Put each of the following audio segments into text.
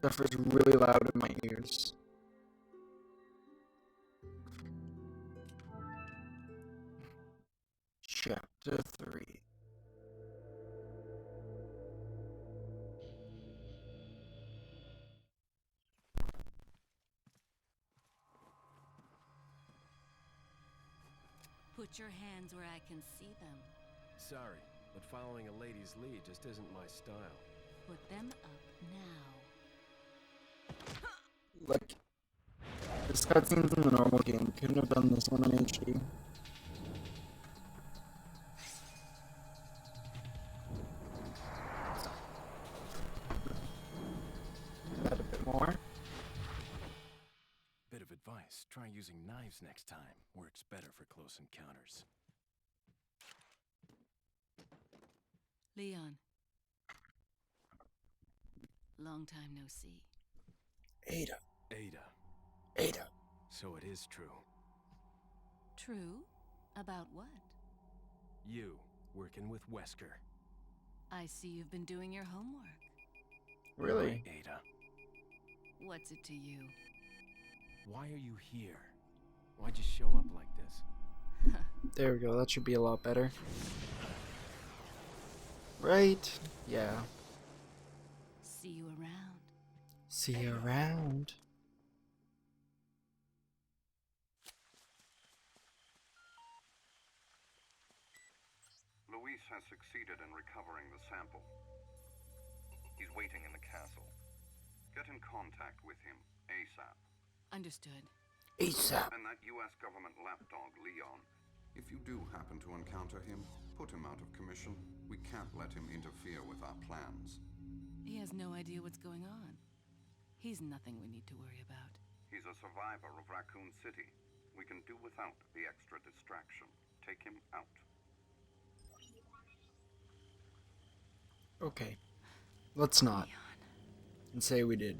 Stuff is really loud in my ears. Chapter 3. Put your hands where I can see them. Sorry, but following a lady's lead just isn't my style. Put them up now. Like, this cutscene's in the normal game. Couldn't have done this one in HD. Add a bit more. Bit of advice, try using knives next time. Works better for close encounters. Leon. Long time no see. Ada. Ada. Ada. So it is true. True? About what? You, working with Wesker. I see you've been doing your homework. Really? Right, Ada. What's it to you? Why are you here? Why'd you show up like this? There we go, that should be a lot better. Right? Yeah. See you around. See you around. Luis has succeeded in recovering the sample. He's waiting in the castle. Get in contact with him, ASAP. Understood. ASAP. And that US government lapdog, Leon. If you do happen to encounter him, put him out of commission. We can't let him interfere with our plans. He has no idea what's going on. He's nothing we need to worry about. He's a survivor of Raccoon City. We can do without the extra distraction. Take him out. Okay. Let's not. Leon. And say we did.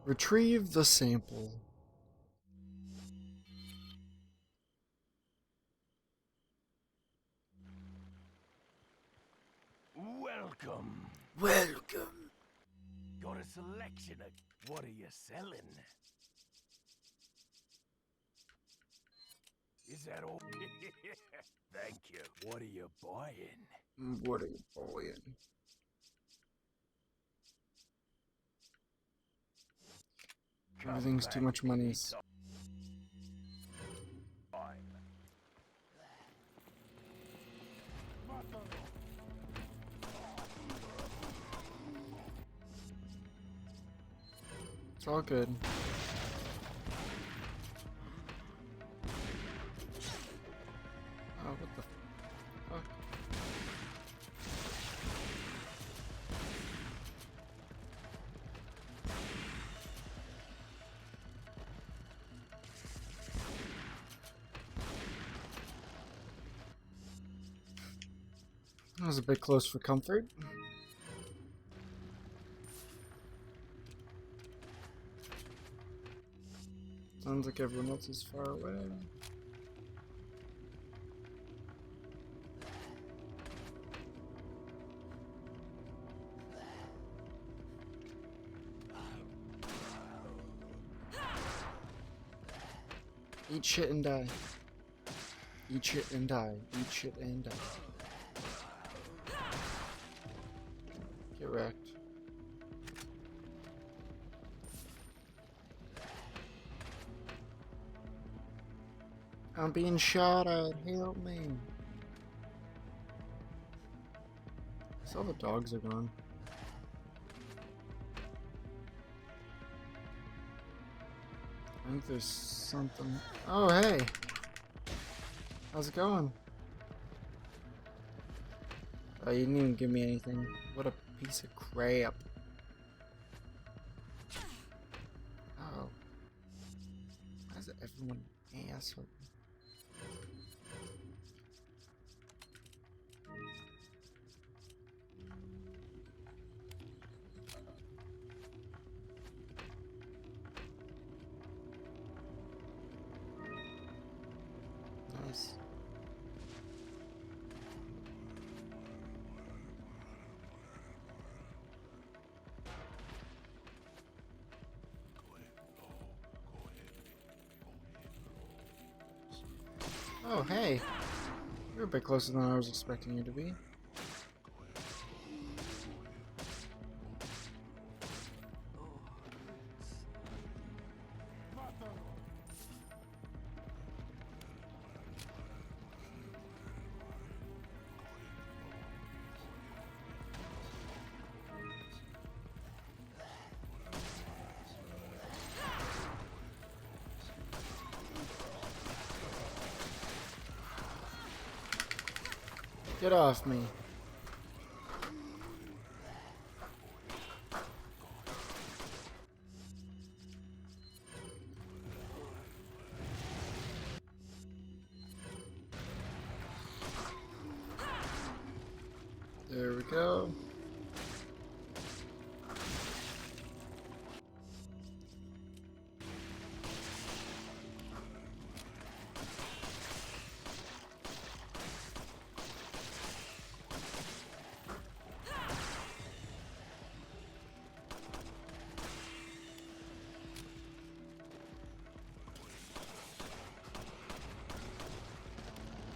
Retrieve the sample. Welcome. Welcome. Got a selection of what are you selling? Is that all? Thank you. What are you buying? What are you buying? Everything's too much money. It's all good. Oh, what the fuck? That was a bit close for comfort. Sounds like everyone else is far away. Eat shit and die. Eat shit and die. Eat shit and die. Get wrecked. I'm being shot at. Help me. So all the dogs are gone. I think there's something. Oh, hey. How's it going? Oh, you didn't even give me anything. What a piece of crap. Oh. Why is everyone an asshole? Nice. Oh, hey. You're a bit closer than I was expecting you to be. Get off me. There we go.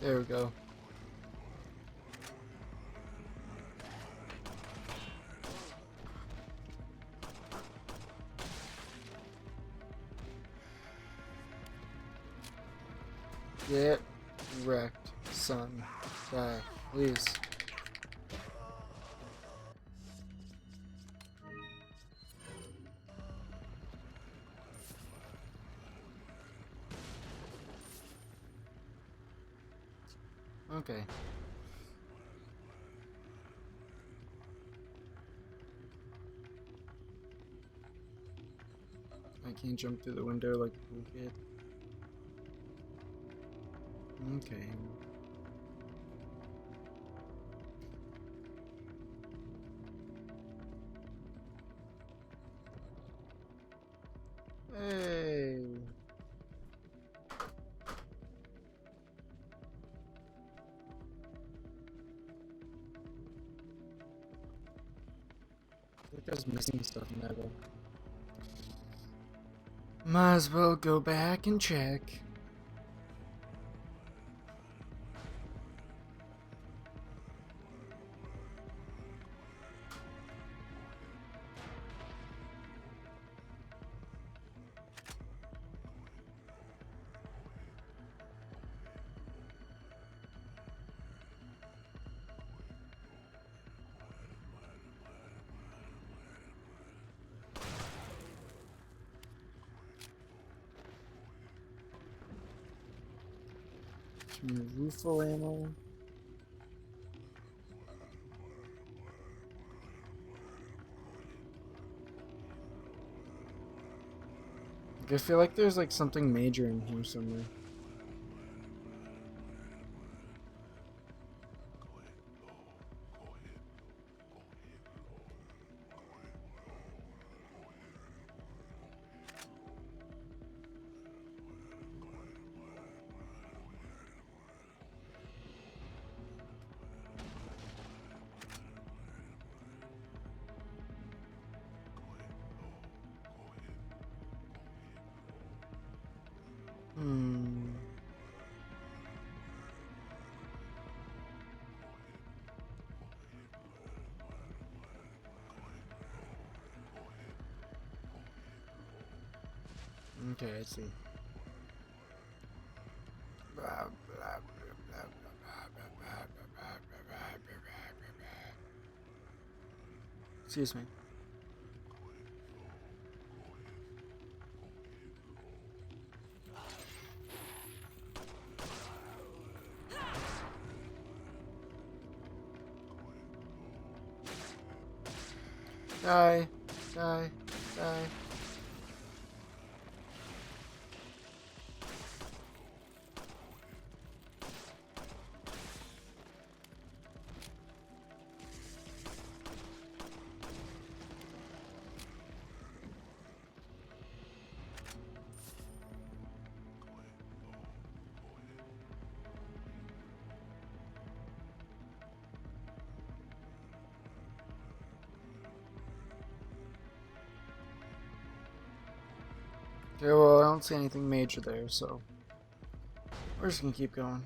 There we go. Get wrecked, son. Die, please. Okay. I can't jump through the window like a cool kid. Okay. Hey. I think there's missing stuff in there though. Might as well go back and check. Some rifle ammo. I feel like there's like something major in here somewhere. Hmm. Okay, I see. Excuse me. Die, die, die. Okay, well, I don't see anything major there, so We're just gonna keep going.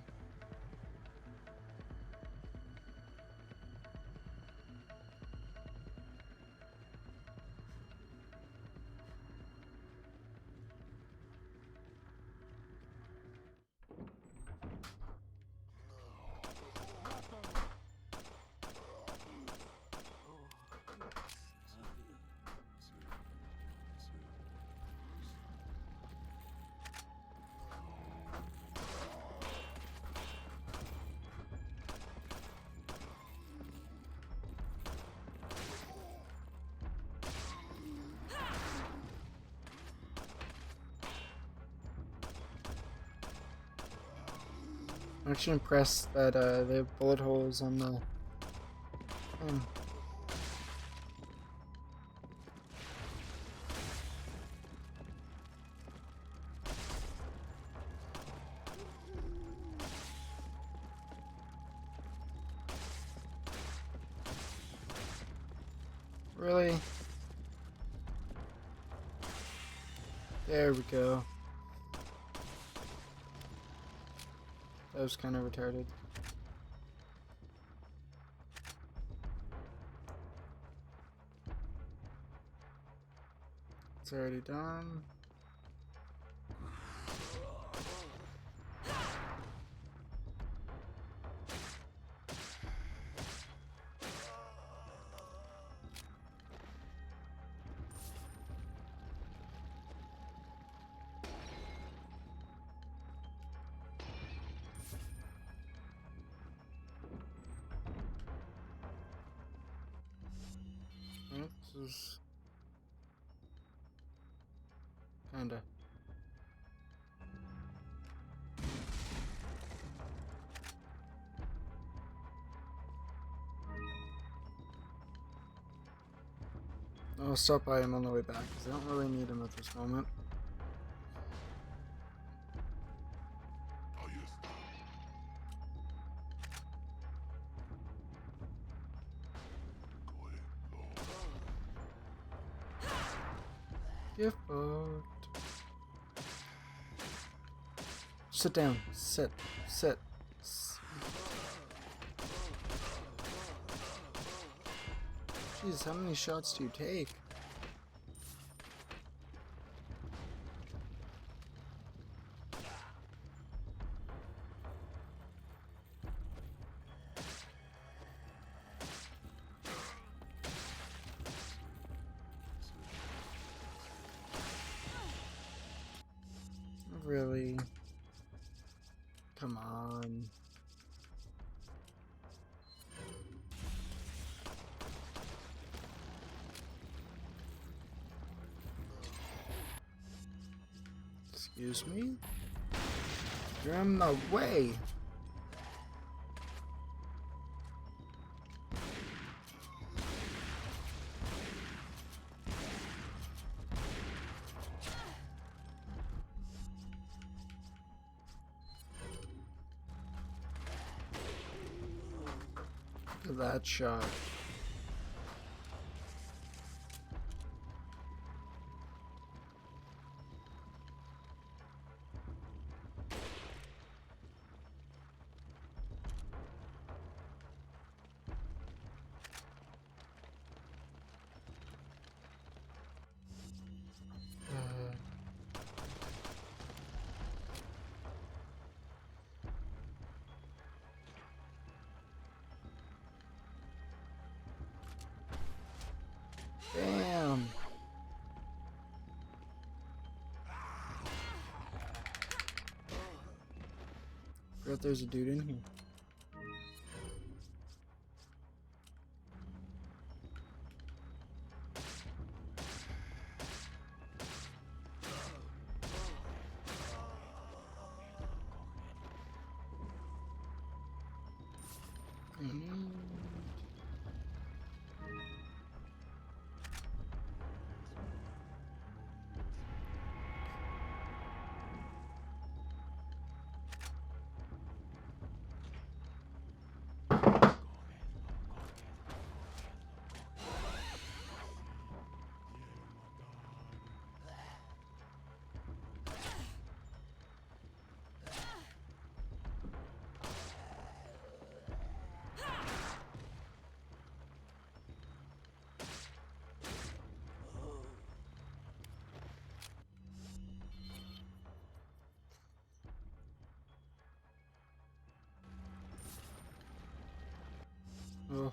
I'm actually impressed that they have bullet holes on the thing. Really? There we go. That was kind of retarded. It's already done. Oh, this is kinda. I'll stop by him on the way back because I don't really need him at this moment. Gift boat. Sit down. Sit. Sit. Jeez, how many shots do you take? Really? Come on. Excuse me? You're in my way. Look at that shot. Damn. Forgot there's a dude in here. Ugh.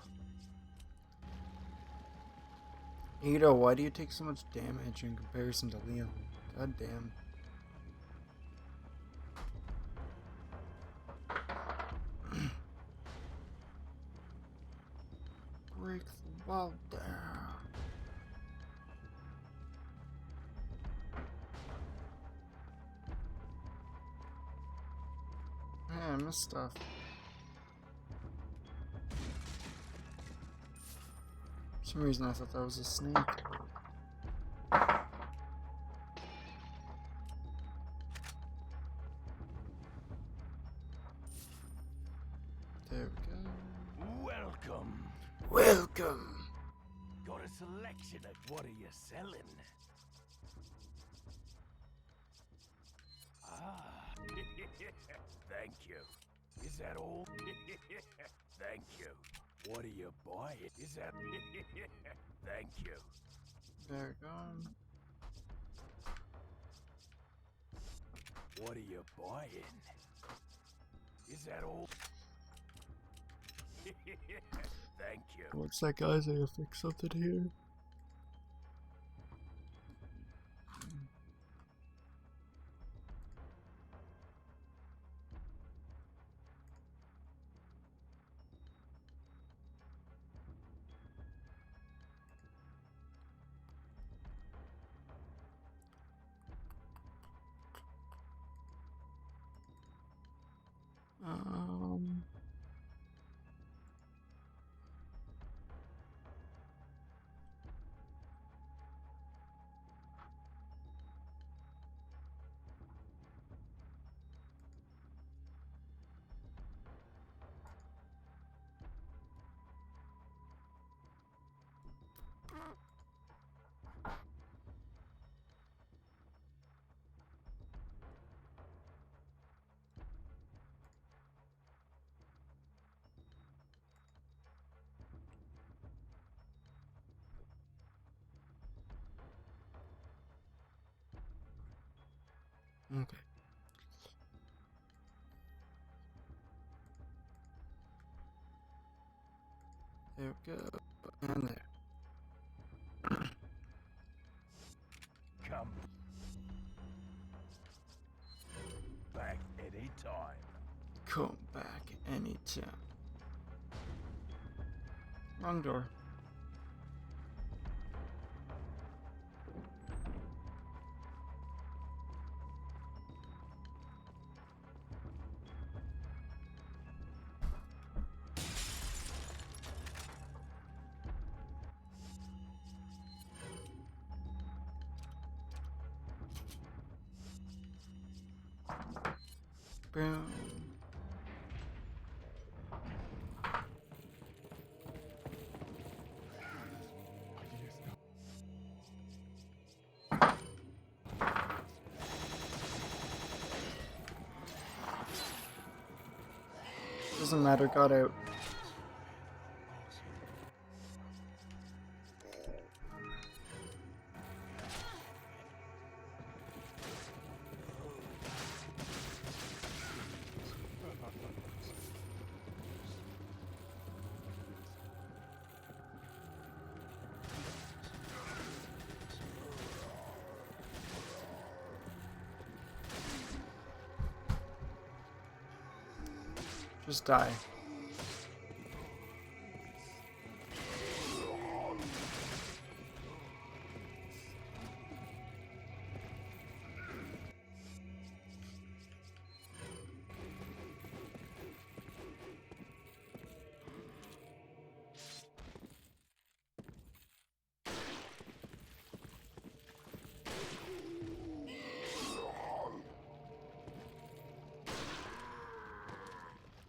Ada, why do you take so much damage in comparison to Liam? God damn. Break the wall down. Man, I missed stuff. For some reason I thought that was a snake. There we go. Welcome. Welcome! Got a selection of what are you selling? Ah. Thank you. Is that all? Thank you. What are you buying? Is that... Thank you. There we go. What are you buying? Is that all? Thank you. Looks like guys, I gotta fix something here. Um... Okay. There we go. And there. Come back anytime. Come back anytime. Wrong door. Boom. Doesn't matter, got out. Just die.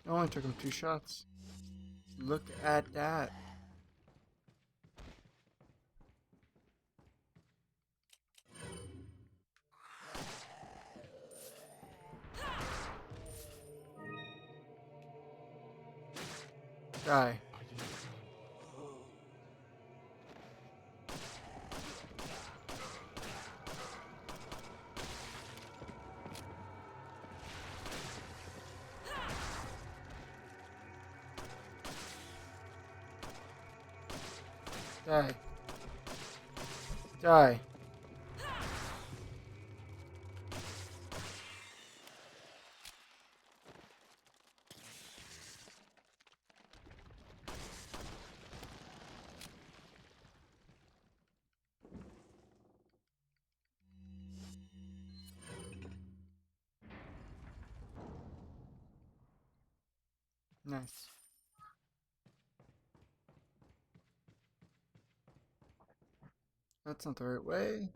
It only took him 2 shots. Look at that. Die. Die. Die. Nice. That's not the right way.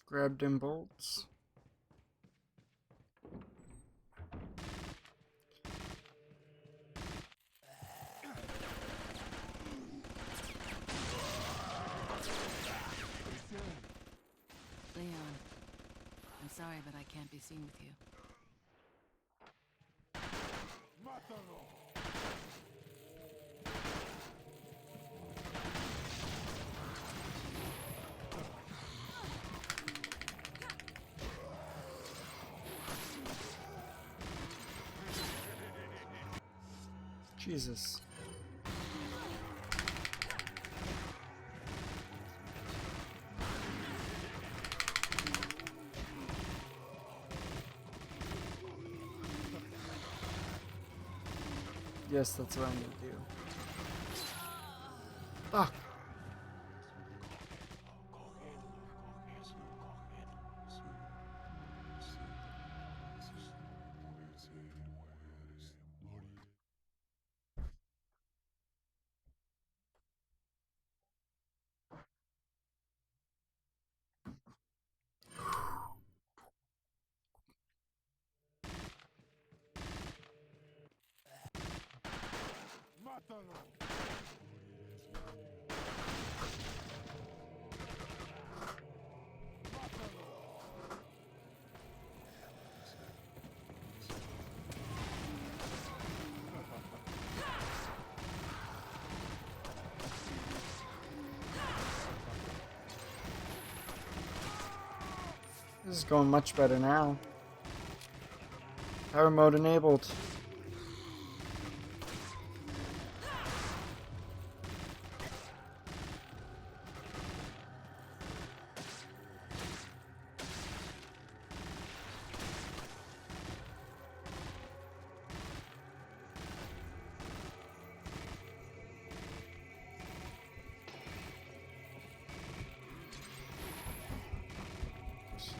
Grab them bolts. Leon, I'm sorry, but I can't be seen with you. Jesus. Yes, that's what I'm gonna do. Fuck. This is going much better now. Power mode enabled.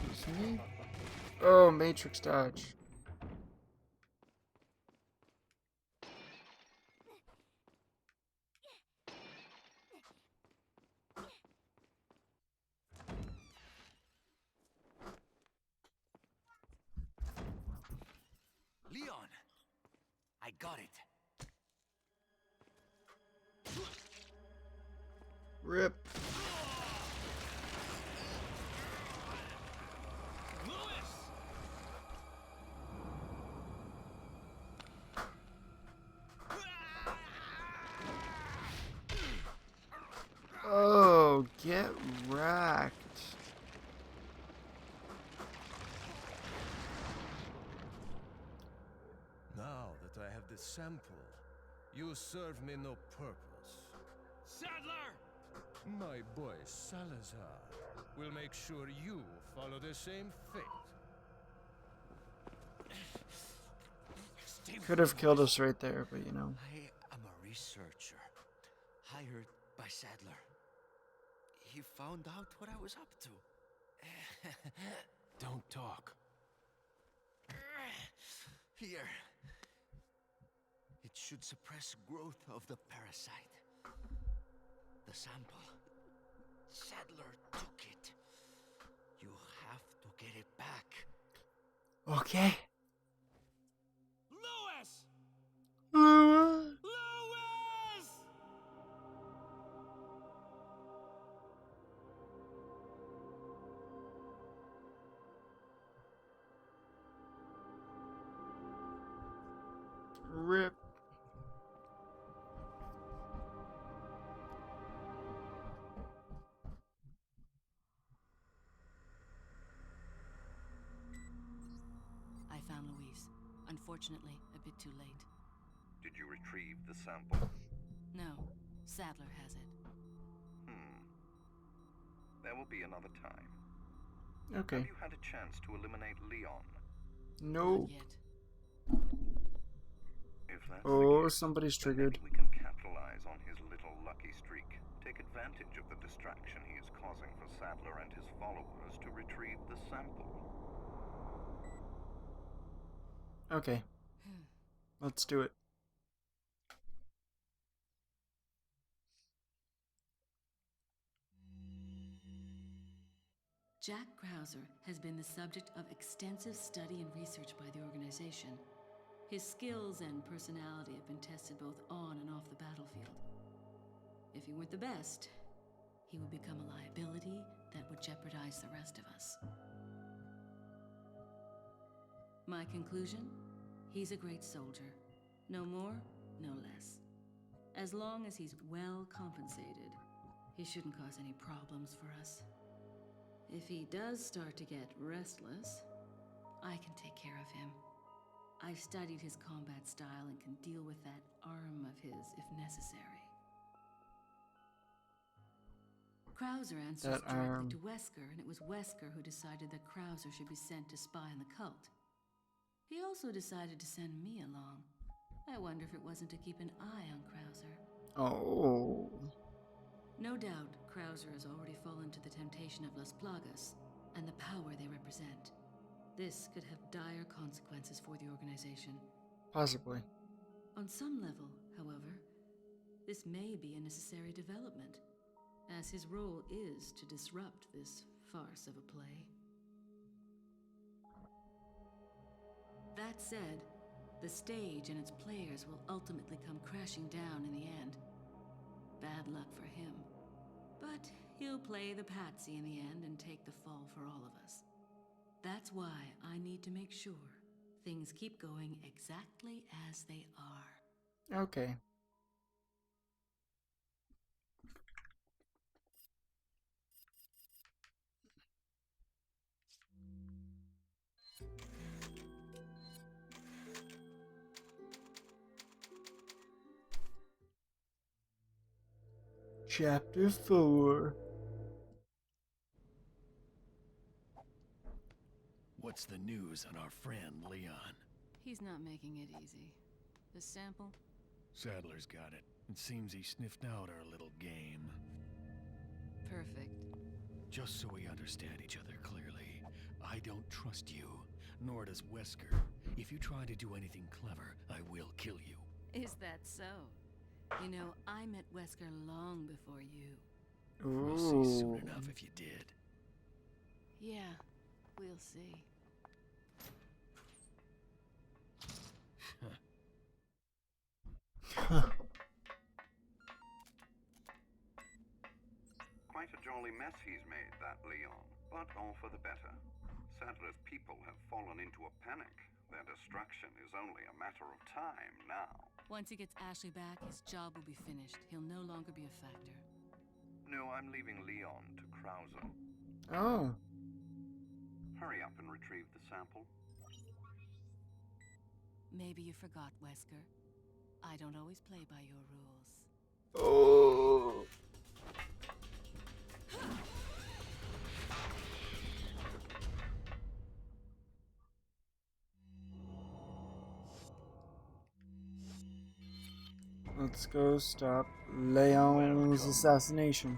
Excuse me? Oh, Matrix dodge. Leon! I got it. Rip. Oh, get wrecked. Now that I have the sample, you serve me no purpose. Sadler! My boy Salazar will make sure you follow the same fate. Stay Could have killed us right there, but you know. I am a researcher, hired by Sadler. He found out what I was up to. Don't talk. Here. It should suppress growth of the parasite. The sample. Sadler took it. You have to get it back. Okay. Louis! Uh, Louis! Rip. Unfortunately, a bit too late. Did you retrieve the sample? No, Sadler has it. There will be another time. Okay. Have you had a chance to eliminate Leon? No. Not yet. If that's Oh, the case, somebody's then triggered. maybe we can capitalize on his little lucky streak. Take advantage of the distraction he is causing for Sadler and his followers to retrieve the sample. Okay. Let's do it. Jack Krauser has been the subject of extensive study and research by the organization. His skills and personality have been tested both on and off the battlefield. If he weren't the best, he would become a liability that would jeopardize the rest of us. My conclusion? He's a great soldier. No more, no less. As long as he's well compensated, he shouldn't cause any problems for us. If he does start to get restless, I can take care of him. I've studied his combat style and can deal with that arm of his if necessary. Krauser answers That directly arm. to Wesker, and it was Wesker who decided that Krauser should be sent to spy on the cult. He also decided to send me along. I wonder if it wasn't to keep an eye on Krauser. Oh. No doubt, Krauser has already fallen to the temptation of Las Plagas and the power they represent. This could have dire consequences for the organization. Possibly. On some level, however, this may be a necessary development, as his role is to disrupt this farce of a play. That said, the stage and its players will ultimately come crashing down in the end. Bad luck for him. But he'll play the patsy in the end and take the fall for all of us. That's why I need to make sure things keep going exactly as they are. Okay. Chapter 4. What's the news on our friend Leon? He's not making it easy. The sample? Sadler's got it. It seems he sniffed out our little game. Perfect. Just so we understand each other clearly, I don't trust you, nor does Wesker. If you try to do anything clever, I will kill you. Is that so? You know, I met Wesker long before you. We'll see soon Ooh. enough if you did. Yeah, we'll see. Quite a jolly mess he's made, that Leon, but all for the better. Sadler's people have fallen into a panic. Their destruction is only a matter of time now. Once he gets Ashley back, his job will be finished. He'll no longer be a factor. No, I'm leaving Leon to Krauser. Oh. Hurry up and retrieve the sample. Maybe you forgot, Wesker. I don't always play by your rules. Oh. Let's go stop Leon's assassination.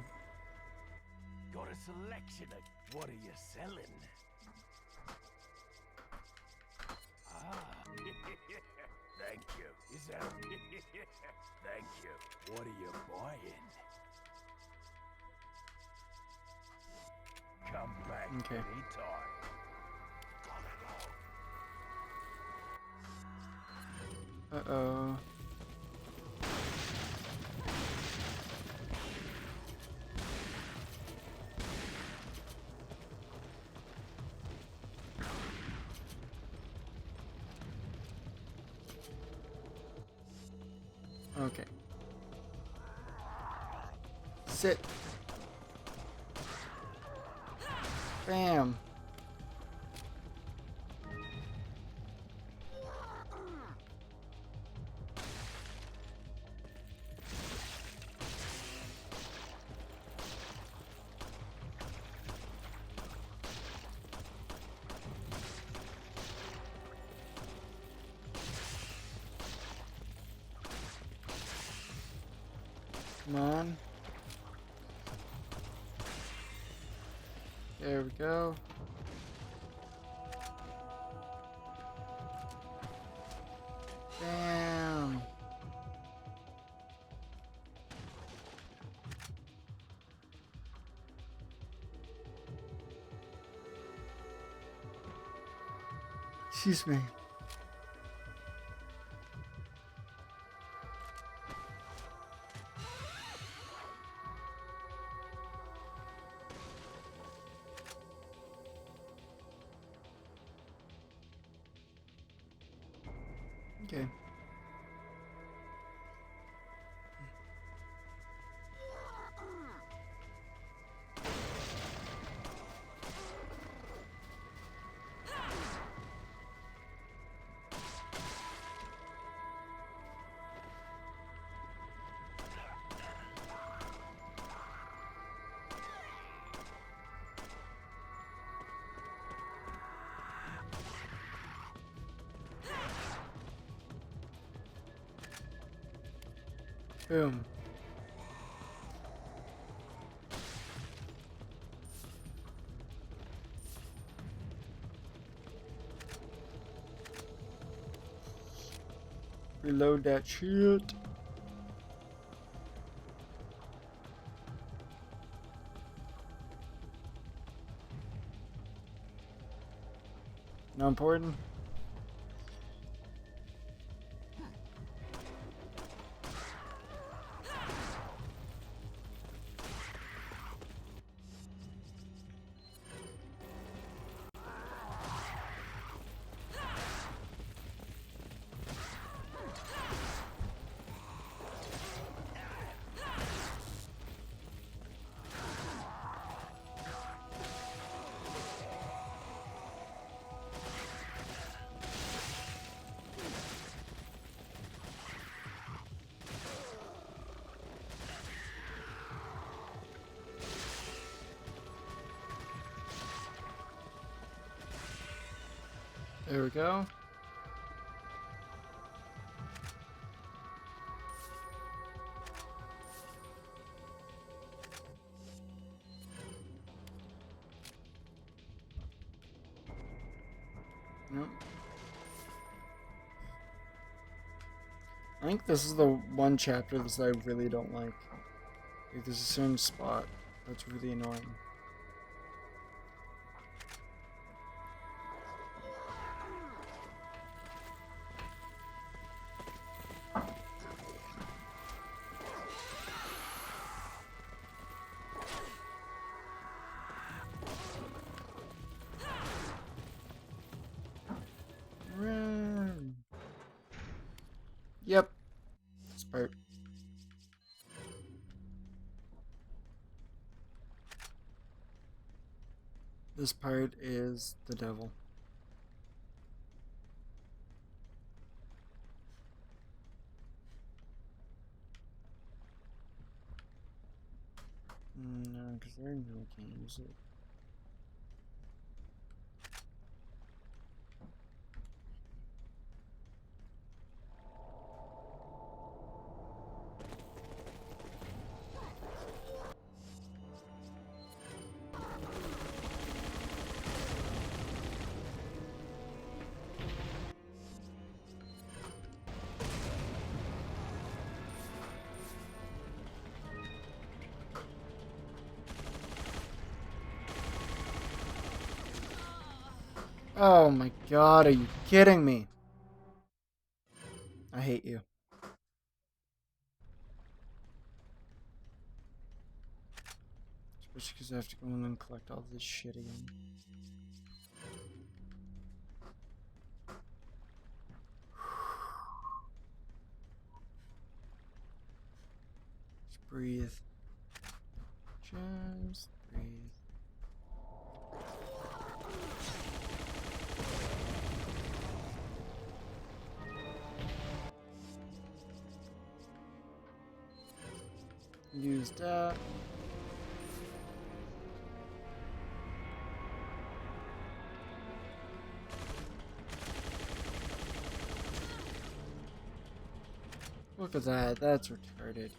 Got a selection of what are you selling? Ah, thank you. Is that? Thank you. What are you buying? Come back Okay. anytime. Uh-oh. Okay. Sit. Bam. Come on. There we go. Damn. Excuse me. Okay. Boom. Reload that shit. Not important. There we go. Nope. I think this is the one chapter that I really don't like. Like, there's a certain spot that's really annoying. Run. Yep. This part. This part is the devil. No, because I really can't use it. Oh my god, are you kidding me? I hate you. Especially because I have to go in and collect all this shit again. Just breathe. Just breathe. Use that. Look at that, that's retarded.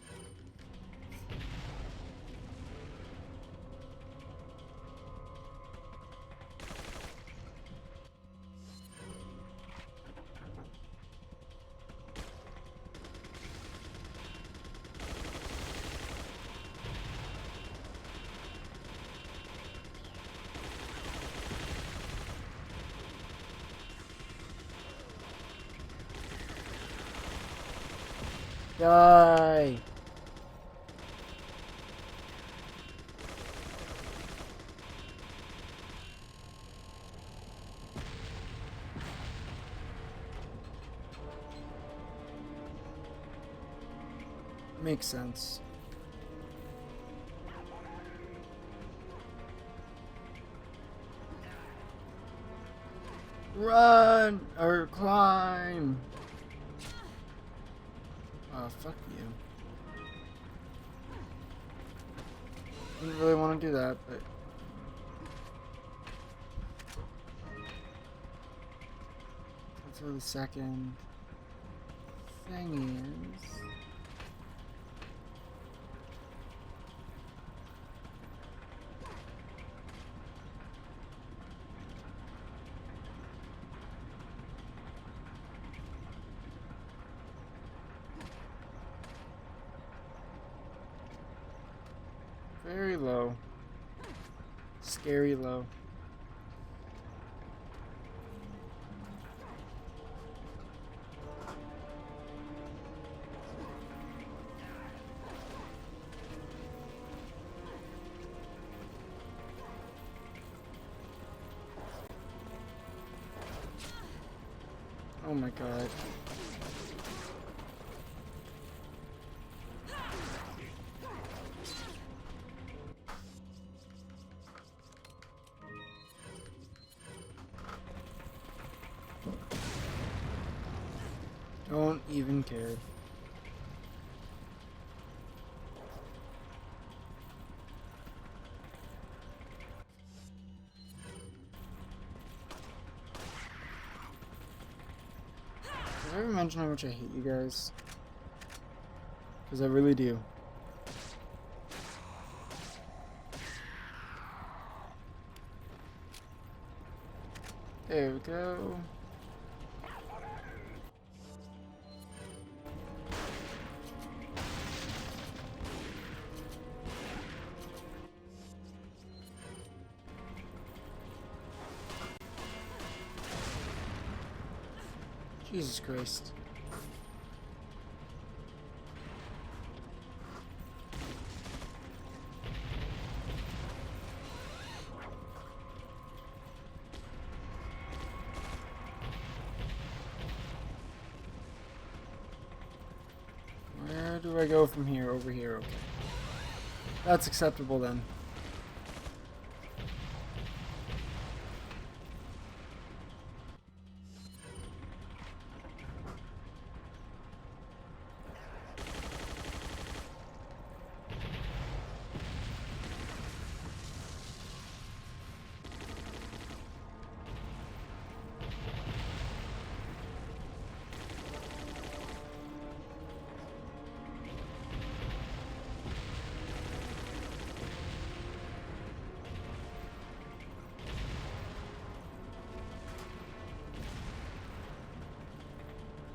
Die! Makes sense. Run! Or climb! Oh, fuck you. Didn't really want to do that, but... That's where the second thing is. Very low. Scary low. Oh my god. Don't even care. Did I ever mention how much I hate you guys? Because I really do. There we go. Jesus Christ. Where do I go from here? Over here, okay. That's acceptable then.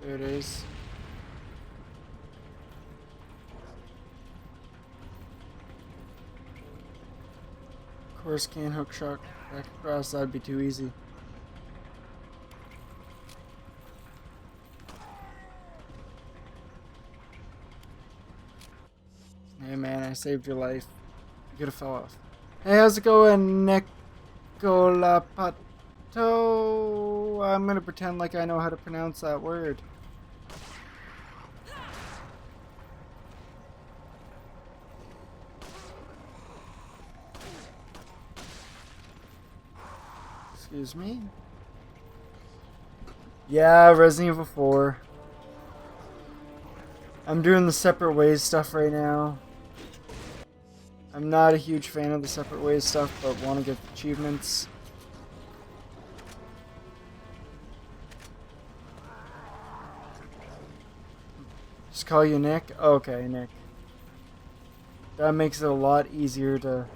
There it is. Of course, can't hook shot back across. That'd be too easy. Hey man, I saved your life. You could have fell off. Hey, how's it going, Nicolapato? I'm gonna pretend like I know how to pronounce that word. Excuse me? Yeah, Resident Evil 4. I'm doing the Separate Ways stuff right now. I'm not a huge fan of the Separate Ways stuff, but want to get achievements. Just call you Nick? Okay, Nick. That makes it a lot easier to...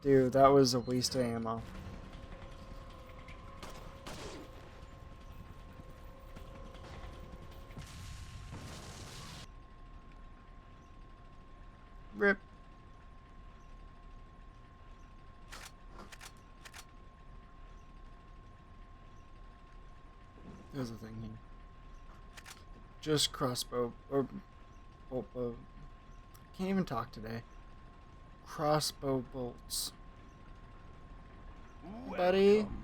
Dude, that was a waste of ammo. Rip. There's a thing here. Just crossbow or bolt bow. Can't even talk today. Crossbow bolts. Buddy. Welcome.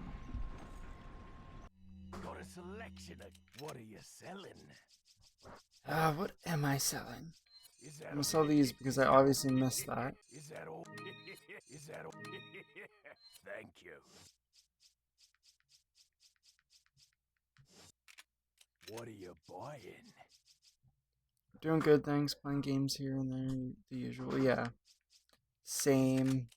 Got a selection of what are you selling? What am I selling? Is I'm that gonna sell these because I obviously missed that. Is that all? Is that all? Thank you. What are you buying? Doing good, thanks. Playing games here and there, the usual. Yeah. Same.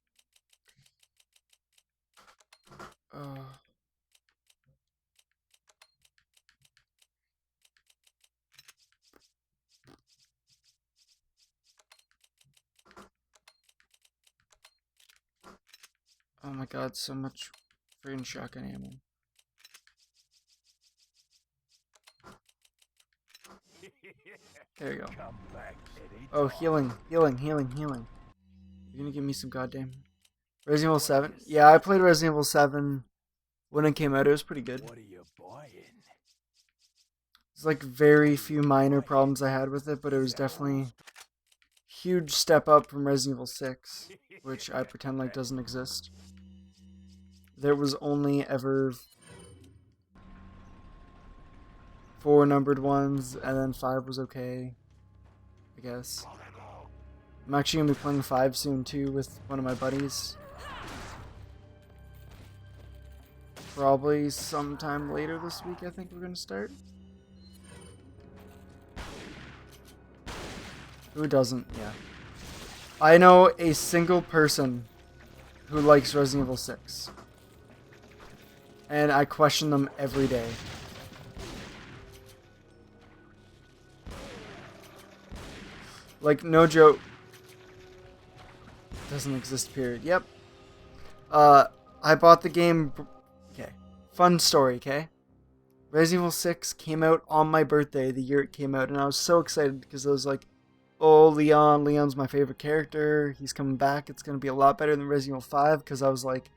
Oh my god, so much freaking shotgun ammo. There you go. Come back Oh, anytime. healing. You're gonna give me some goddamn... Resident Evil 7? Yeah, I played Resident Evil 7 when it came out. It was pretty good. What are you buying? There's like very few minor problems I had with it, but it was definitely a huge step up from Resident Evil 6, which I pretend like doesn't exist. There was only ever 4 numbered ones, and then 5 was okay, I guess. I'm actually gonna be playing 5 soon too with one of my buddies. Probably sometime later this week, I think we're gonna start. Who doesn't? Yeah. I know a single person who likes Resident Evil 6. And I question them every day. Like, no joke. Doesn't exist, period. Yep. I bought the game... Okay. Fun story, okay? Resident Evil 6 came out on my birthday, the year it came out, and I was so excited because I was like, oh, Leon's my favorite character. He's coming back. It's going to be a lot better than Resident Evil 5, because I was like,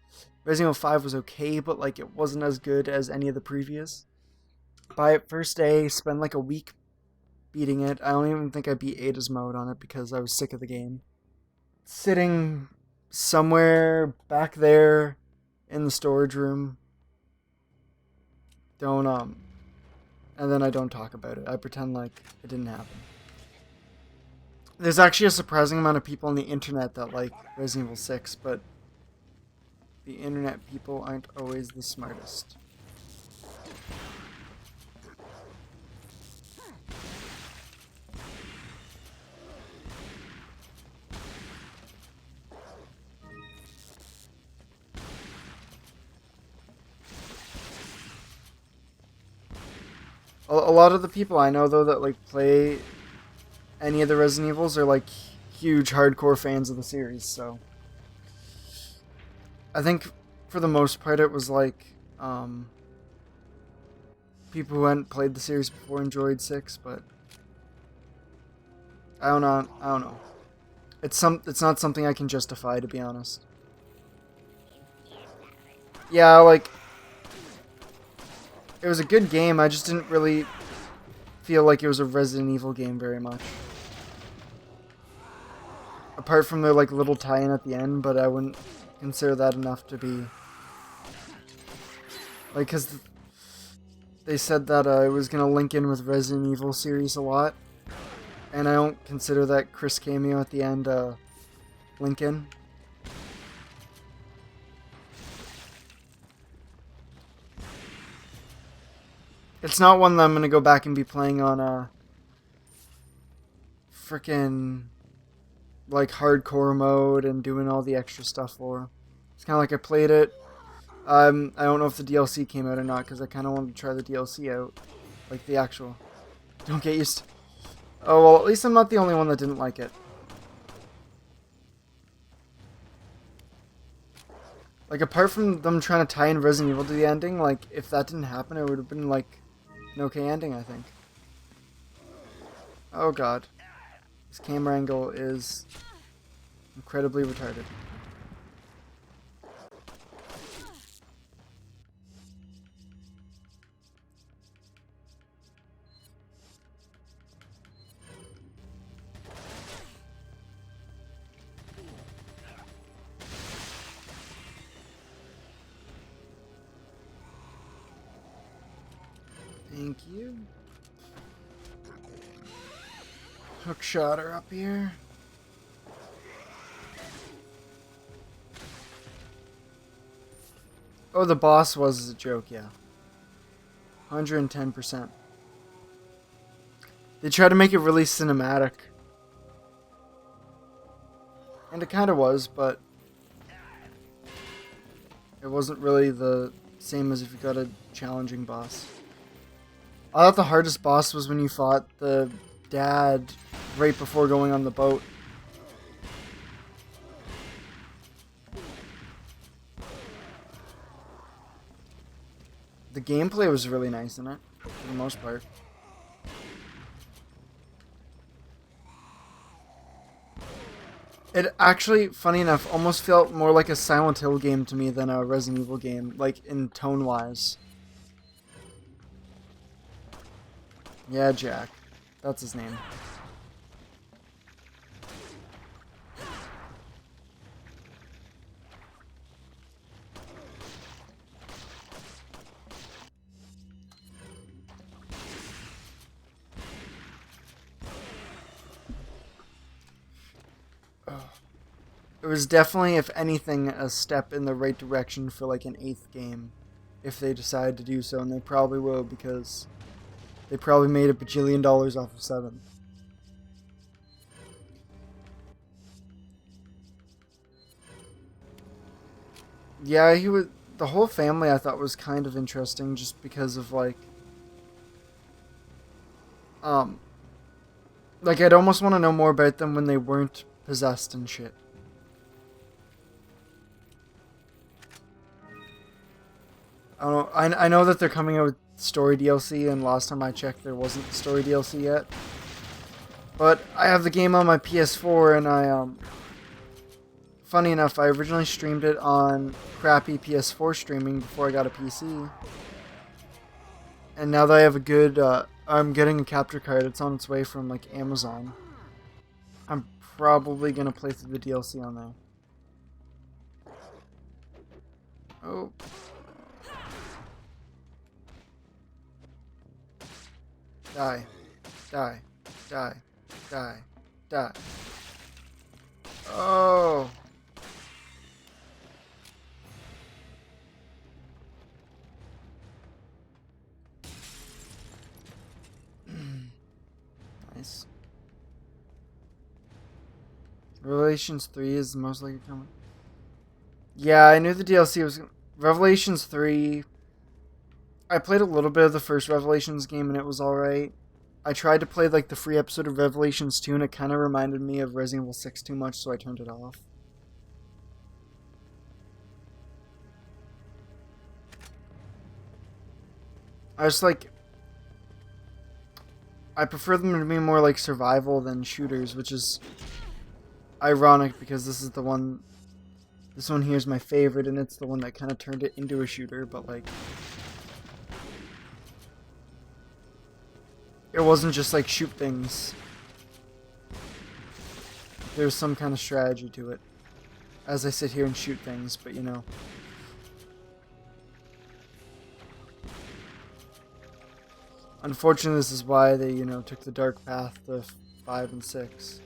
Resident Evil 5 was okay, but like it wasn't as good as any of the previous. Buy it first day, spend like a week beating it. I don't even think I beat Ada's mode on it because I was sick of the game. Sitting somewhere back there in the storage room. And then I don't talk about it. I pretend like it didn't happen. There's actually a surprising amount of people on the internet that like Resident Evil 6, but the internet people aren't always the smartest. A lot of the people I know though that like play any of the Resident Evils are like huge hardcore fans of the series, so I think for the most part it was like people who hadn't played the series before enjoyed 6, but I don't know. It's not something I can justify, to be honest. Yeah, like it was a good game, I just didn't really feel like it was a Resident Evil game very much. Apart from the like little tie-in at the end, but I wouldn't consider that enough to be like, because they said that it was gonna link in with Resident Evil series a lot, and I don't consider that Chris cameo at the end link in. It's not one that I'm gonna go back and be playing on frickin' like hardcore mode and doing all the extra stuff for. It's kind of like I played it. I don't know if the DLC came out or not because I kind of wanted to try the DLC out, like the actual. Don't get used to... Oh well, at least I'm not the only one that didn't like it. Like apart from them trying to tie in Resident Evil to the ending, like if that didn't happen, it would have been like an okay ending, I think. Oh god. This camera angle is incredibly retarded. Thank you. Hook shot her up here. Oh, the boss was a joke, yeah. 110%. They try to make it really cinematic. And it kind of was, but it wasn't really the same as if you got a challenging boss. I thought the hardest boss was when you fought the dad right before going on the boat. The gameplay was really nice in it, for the most part. It actually, funny enough, almost felt more like a Silent Hill game to me than a Resident Evil game, like in tone-wise. Yeah, Jack. That's his name. It was definitely, if anything, a step in the right direction for like an 8th game. If they decide to do so, and they probably will, because they probably made $1 bajillion off of 7. Yeah, he was. The whole family I thought was kind of interesting, just because of like I'd almost want to know more about them when they weren't possessed and shit. I don't know. I know that they're coming out with story DLC, and last time I checked, there wasn't story DLC yet. But I have the game on my PS4, and funny enough, I originally streamed it on crappy PS4 streaming before I got a PC. And now that I have a good, I'm getting a capture card. It's on its way from like Amazon. I'm probably gonna play through the DLC on there. Oh. Die. Die. Die. Die. Die. Oh. Nice. Revelations 3 is the most likely coming. Yeah, I knew the DLC was... Revelations 3... I played a little bit of the first Revelations game and it was alright. I tried to play like the free episode of Revelations 2 and it kind of reminded me of Resident Evil 6 too much, so I turned it off. I was like... I prefer them to be more like survival than shooters, which is ironic because this is the one... This one here is my favorite and it's the one that kind of turned it into a shooter, but like... It wasn't just like shoot things. There's some kind of strategy to it. As I sit here and shoot things, but you know. Unfortunately, this is why they, you know, took the dark path to 5 and 6.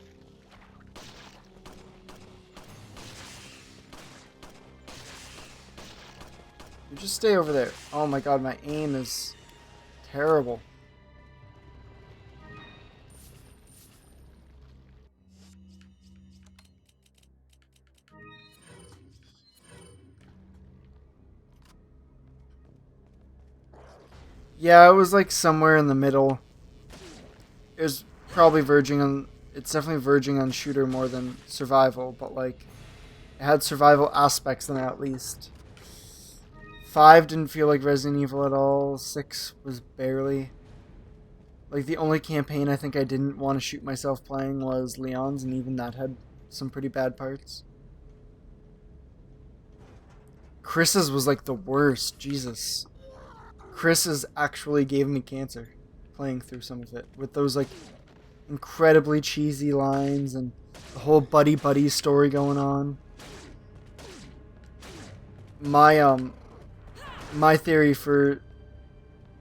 You just stay over there. Oh my god, my aim is terrible. Yeah, it was like somewhere in the middle. It was probably verging on... It's definitely verging on shooter more than survival, but like... It had survival aspects in it at least. 5 didn't feel like Resident Evil at all. 6 was barely. Like the only campaign I think I didn't want to shoot myself playing was Leon's, and even that had some pretty bad parts. Chris's was like the worst, Jesus. Chris's actually gave me cancer playing through some of it with those like incredibly cheesy lines and the whole buddy story going on. My theory for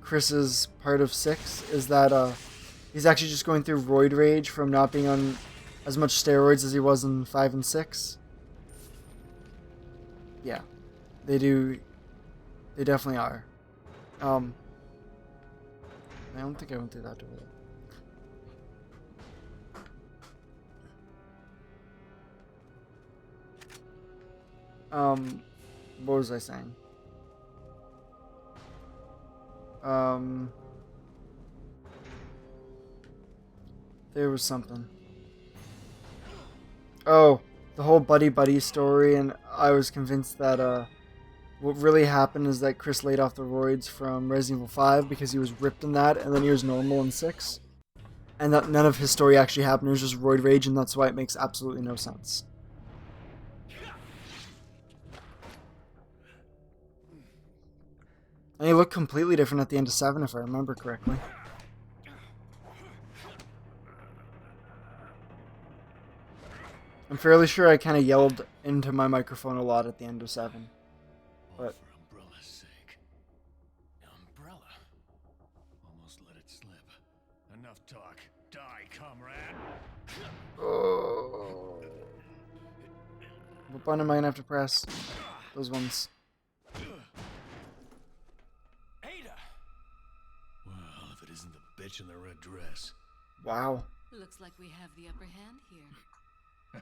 Chris's part of 6 is that he's actually just going through roid rage from not being on as much steroids as he was in 5 and 6. Yeah, they do. They definitely are. I don't think I went through that door. What was I saying? There was something. Oh, the whole buddy story, and I was convinced that what really happened is that Chris laid off the roids from Resident Evil 5 because he was ripped in that, and then he was normal in 6. And that none of his story actually happened, it was just roid rage, and that's why it makes absolutely no sense. And he looked completely different at the end of 7, if I remember correctly. I'm fairly sure I kind of yelled into my microphone a lot at the end of 7. But For Umbrella's sake. Umbrella. Almost let it slip. Enough talk. Die, comrade. oh. What button am I gonna have to press? Those ones. Ada! Well, if it isn't the bitch in the red dress. Wow. Looks like we have the upper hand here.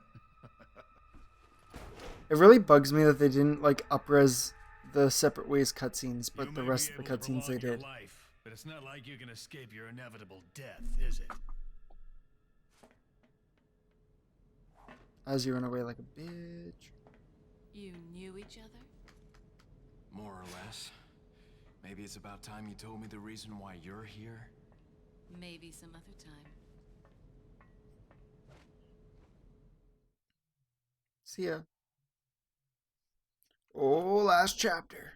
It really bugs me that they didn't like up-res the Separate Ways cutscenes, You but the may rest be of the able to cutscenes they prolong your did. life, but it's not like you can escape your inevitable death, is it? As you run away like a bitch. You knew each other? More or less. Maybe it's about time you told me the reason why you're here. Maybe some other time. See ya. Oh, last chapter.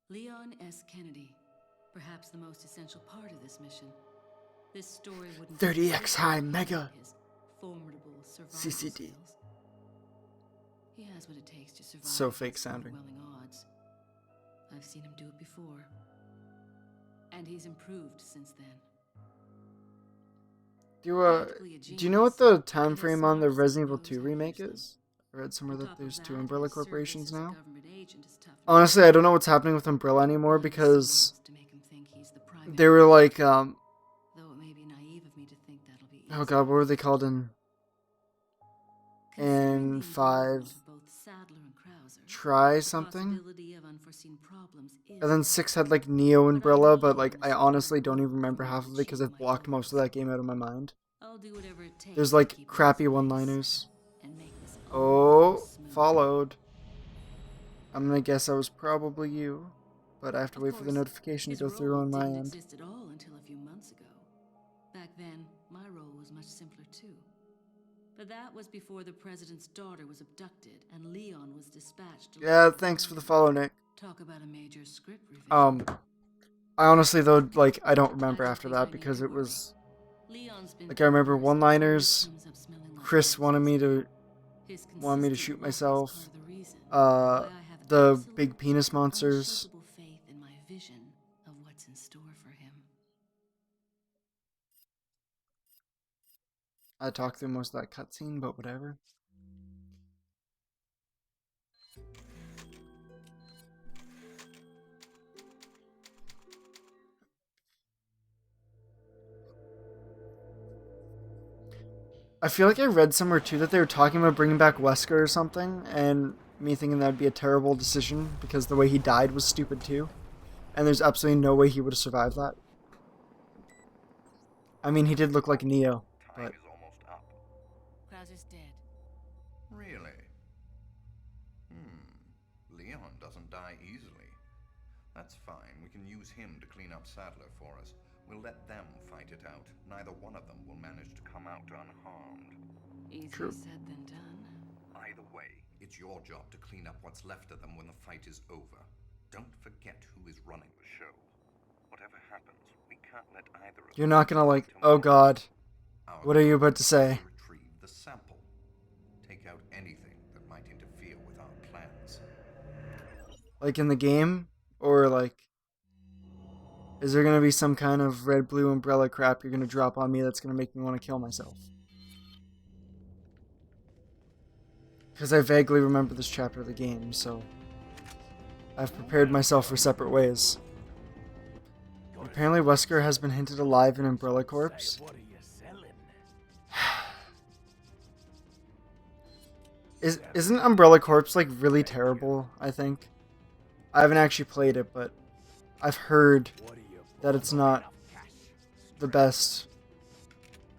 Leon S. Kennedy. Perhaps the most essential part of this mission. This story wouldn't 30x high mega his formidable survival CCD. skills. He has what it takes to survive. So fake against sounding. overwhelming odds. I've seen him do it before. And he's improved since then. Do you know what the time frame on the Resident Evil 2 remake is? I read somewhere that there's 2 Umbrella corporations now. Honestly, I don't know what's happening with Umbrella anymore because they were like, Though it may be naive of me to think that'll be oh god, what were they called in Considering the 5? involvement of both Sadler and Krauser, Try the something? possibility of unforeseen problems is And then 6 had like Neo Umbrella, but like I honestly don't even remember half of it because I've blocked most of that game out of my mind. I'll do whatever it takes There's to like keep crappy this place one-liners. and make this Oh, smooth. followed. I'm gonna guess I was probably you, but I have to Of wait for the course, notification to his go through role on my didn't end. exist at all until a few months ago. Back then, my role was much simpler too. But that was before the president's daughter was abducted and Leon was dispatched to Yeah, look for thanks for the her. follow, Nick. Talk about a major script revision. I honestly though, like, I don't I remember don't after think I that need because to it worry. was Leon's been like I remember through worse, one-liners. but he comes up smelling like Chris wanted me to His wanted me to consistent shoot luck is myself. part of the reason why I have The absolute, big penis monsters. unshakable faith in my vision of what's in store for him. I talked through most of that cutscene, but whatever. I feel like I read somewhere too that they were talking about bringing back Wesker or something, and me thinking that would be a terrible decision because the way he died was stupid too. And there's absolutely no way he would have survived that. I mean, he did look like Neo, Time but is almost up. Krauser's dead. Really? Leon doesn't die easily. That's fine. We can use him to clean up Sadler for us. We'll let them fight it out. Neither one of them will manage to come out unharmed. Easier True. said than done. Either way, it's your job to clean up what's left of them when the fight is over. Don't forget who is running the show. Whatever happens, we can't let either of you're them not gonna wait like, till oh morning. god, Our what are you goal about to say? is retrieve the sample. Take out anything that might interfere with our plans. Like in the game? Or like, is there gonna be some kind of red blue umbrella crap you're gonna drop on me that's gonna make me want to kill myself? Because I vaguely remember this chapter of the game, so I've prepared myself for separate ways. Apparently Wesker has been hinted alive in Umbrella Corps. Say, what are you selling? Isn't Umbrella Corps like really terrible, I think? I haven't actually played it, but I've heard What are you that it's not the best.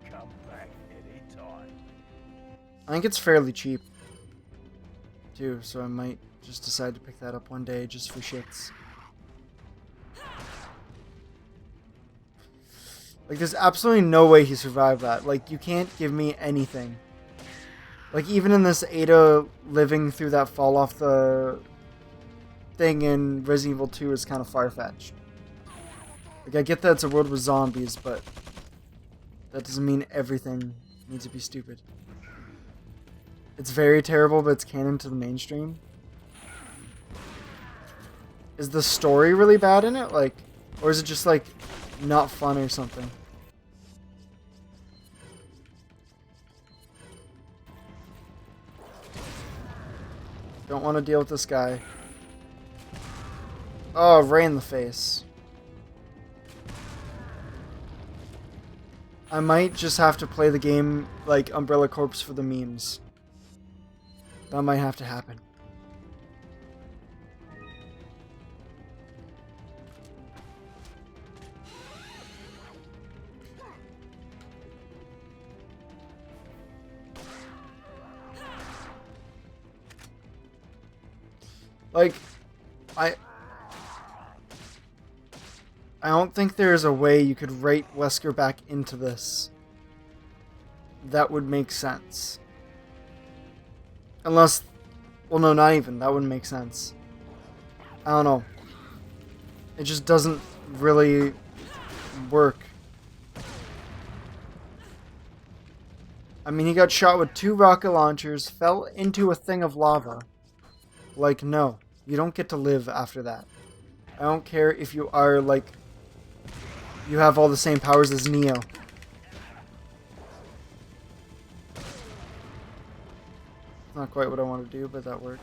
Come back anytime. I think it's fairly cheap, too, so I might just decide to pick that up one day just for shits. Like, there's absolutely no way he survived that. Like, you can't give me anything. Like, even in this Ada living through that fall off the thing in Resident Evil 2 is kind of far-fetched. Like, I get that it's a world with zombies, but that doesn't mean everything needs to be stupid. It's very terrible, but it's canon to the mainstream. Is the story really bad in it? Like, or is it just, like, not fun or something? Don't want to deal with this guy. Oh, right in the face. I might just have to play the game like Umbrella Corps for the memes. That might have to happen. Like, I don't think there's a way you could write Wesker back into this that would make sense. Unless, well, no, not even. That wouldn't make sense. I don't know. It just doesn't really work. I mean, he got shot with 2 rocket launchers, fell into a thing of lava. Like, no. You don't get to live after that. I don't care if you are, like, you have all the same powers as Neo. Not quite what I want to do, but that works.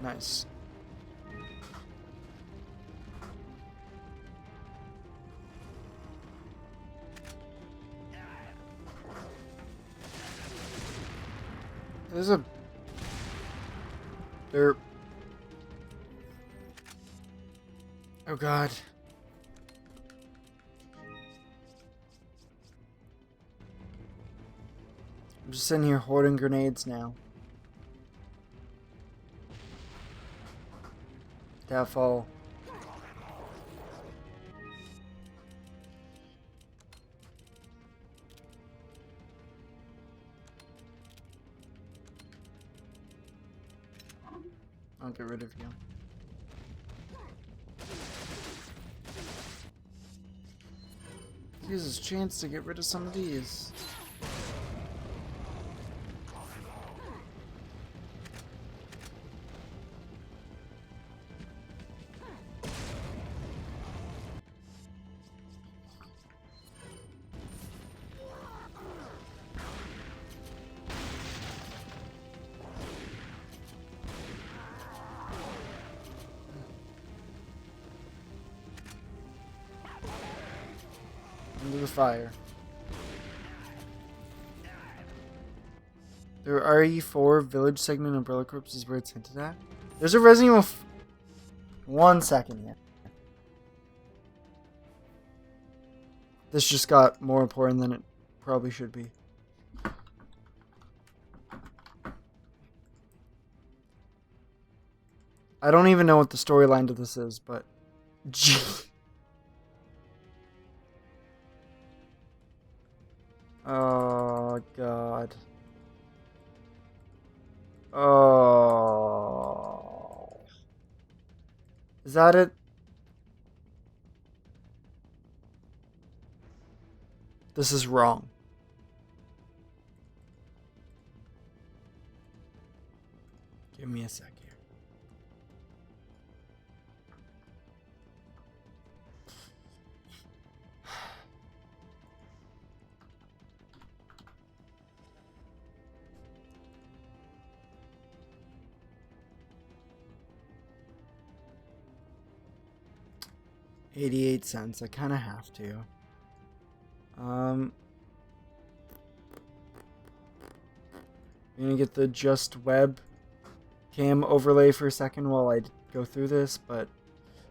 Nice. There's a... There... Oh god. I'm just sitting here hoarding grenades now. That fall. I'll get rid of you. Use his chance to get rid of some of these. Into the fire. There are RE4 village segment Umbrella Corps is where it's hinted at. There's a Resident Evil. 1 second here. This just got more important than it probably should be. I don't even know what the storyline to this is, but gee. Oh god. Oh. Is that it? This is wrong. Give me a sec here. $0.88. I kind of have to. I'm gonna get the Just Web cam overlay for a second while I go through this, but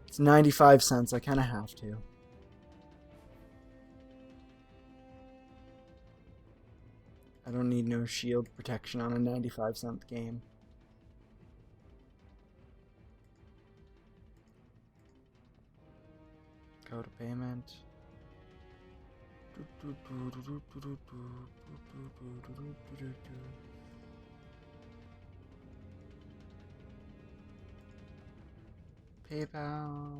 it's 95 cents. I kind of have to. I don't need no shield protection on a 95-cent game. Go to payment. PayPal.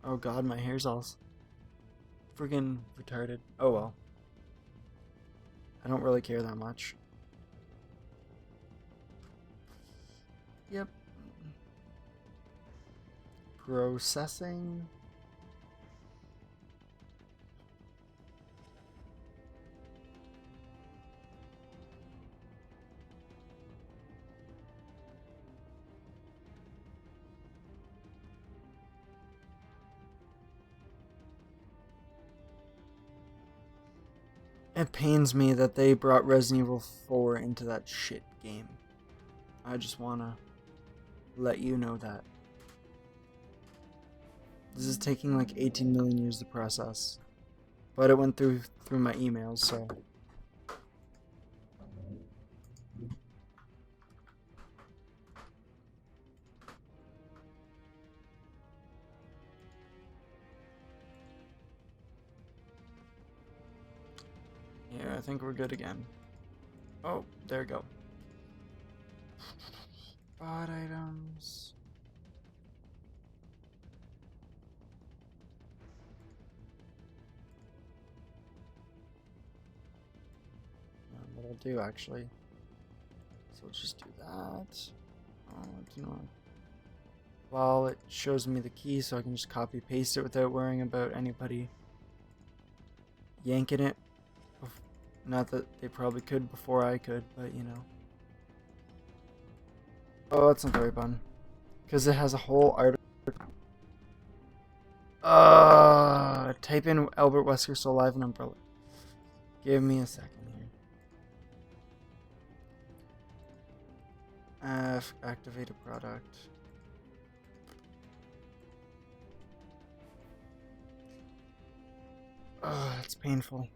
Oh god, my hair's all friggin' retarded. Oh well. I don't really care that much. Yep. Processing. It pains me that they brought Resident Evil 4 into that shit game. I just wanna let you know that. This is taking like 18 million years to process. But it went through my emails, so. Yeah, I think we're good again. Oh, there we go. Bot items. What I'll do actually. So let's just do that. Oh, do not. Well, it shows me the key, so I can just copy paste it without worrying about anybody yanking it. Not that they probably could before I could, but you know. Oh, that's not very fun. Because it has a whole article. Type in Albert Wesker so live and umbrella. Give me a second here. Activate a product. Oh, that's painful.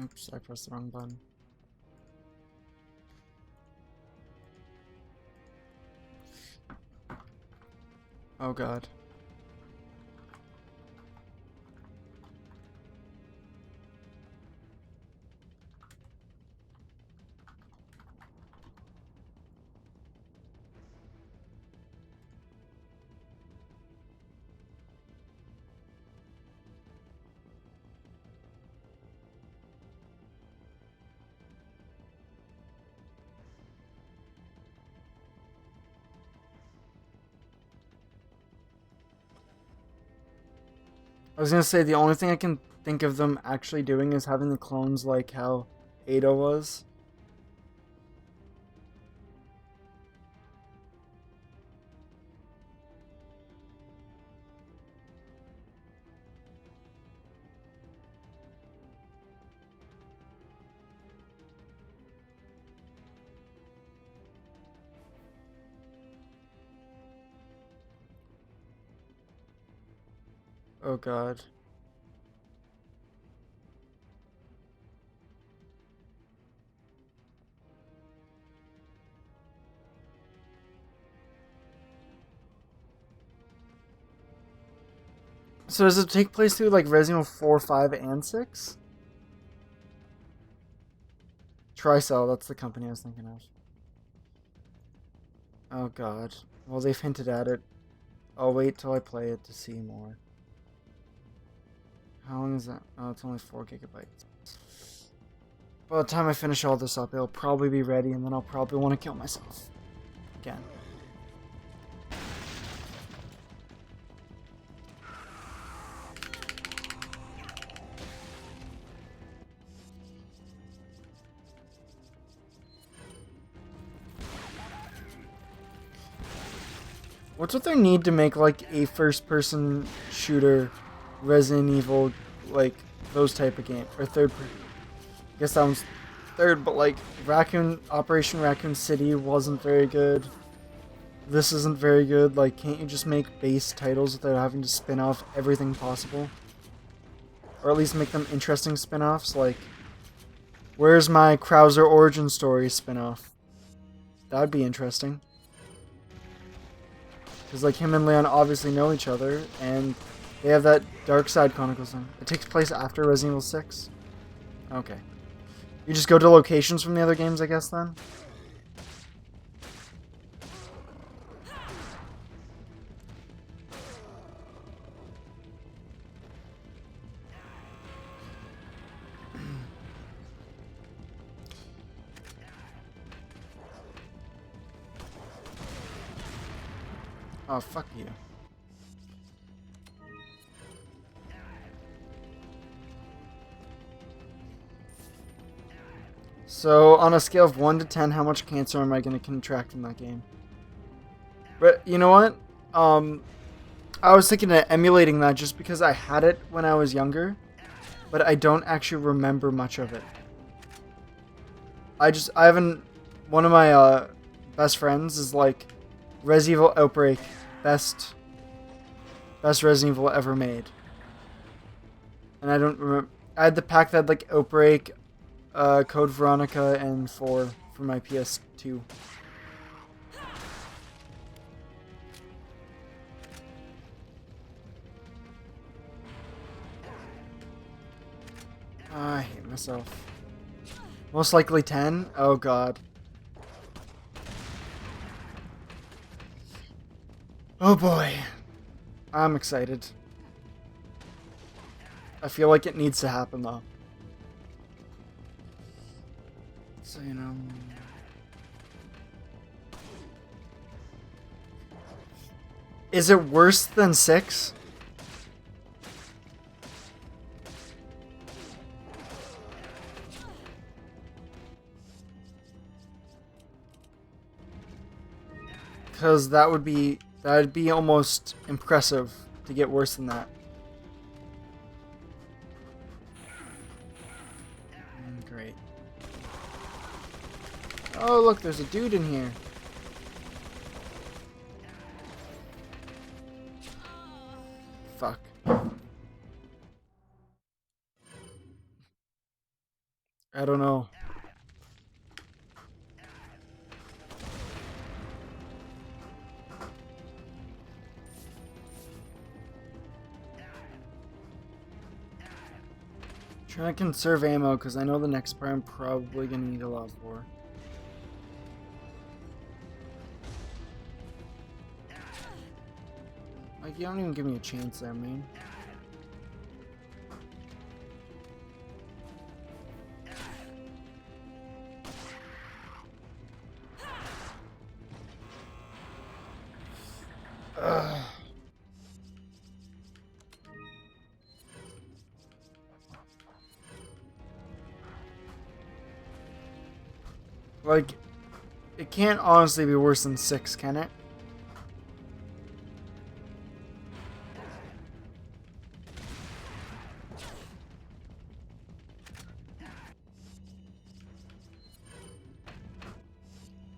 Oops, I pressed the wrong button. Oh god. I was gonna say the only thing I can think of them actually doing is having the clones like how Ada was. Oh god. So does it take place through like Resident Evil 4, 5, and 6? Tricell, that's the company I was thinking of. Oh god. Well, they've hinted at it. I'll wait till I play it to see more. How long is that? Oh, it's only 4 gigabytes. By the time I finish all this up, it'll probably be ready, and then I'll probably want to kill myself. Again. What's with their need to make like a first-person shooter, Resident Evil, like those type of game, or third? I guess that one's third, but like Operation Raccoon City wasn't very good. This isn't very good. Like, can't you just make base titles without having to spin off everything possible, or at least make them interesting spin-offs? Like, where's my Krauser origin story spin-off? That'd be interesting. Because, like, him and Leon obviously know each other, and they have that Dark Side Chronicles thing. It takes place after Resident Evil 6? Okay. You just go to locations from the other games, I guess, then? Oh, fuck you. So, on a scale of 1 to 10, how much cancer am I going to contract in that game? But, you know what? I was thinking of emulating that just because I had it when I was younger, but I don't actually remember much of it. I haven't... One of my, best friends is like, Resident Evil Outbreak, best Resident Evil ever made. And I don't remember... I had the pack that had, like, Outbreak, Code Veronica, and 4 for my PS2. I hate myself. Most likely 10? Oh god. Oh boy. I'm excited. I feel like it needs to happen though. So, you know... Is it worse than 6? Because that'd be almost impressive to get worse than that. Great. Oh look, there's a dude in here. Fuck. I don't know. Trying to conserve ammo because I know the next part I'm probably gonna need a lot for. Like, you don't even give me a chance there, man. Ugh. Like, it can't honestly be worse than 6, can it?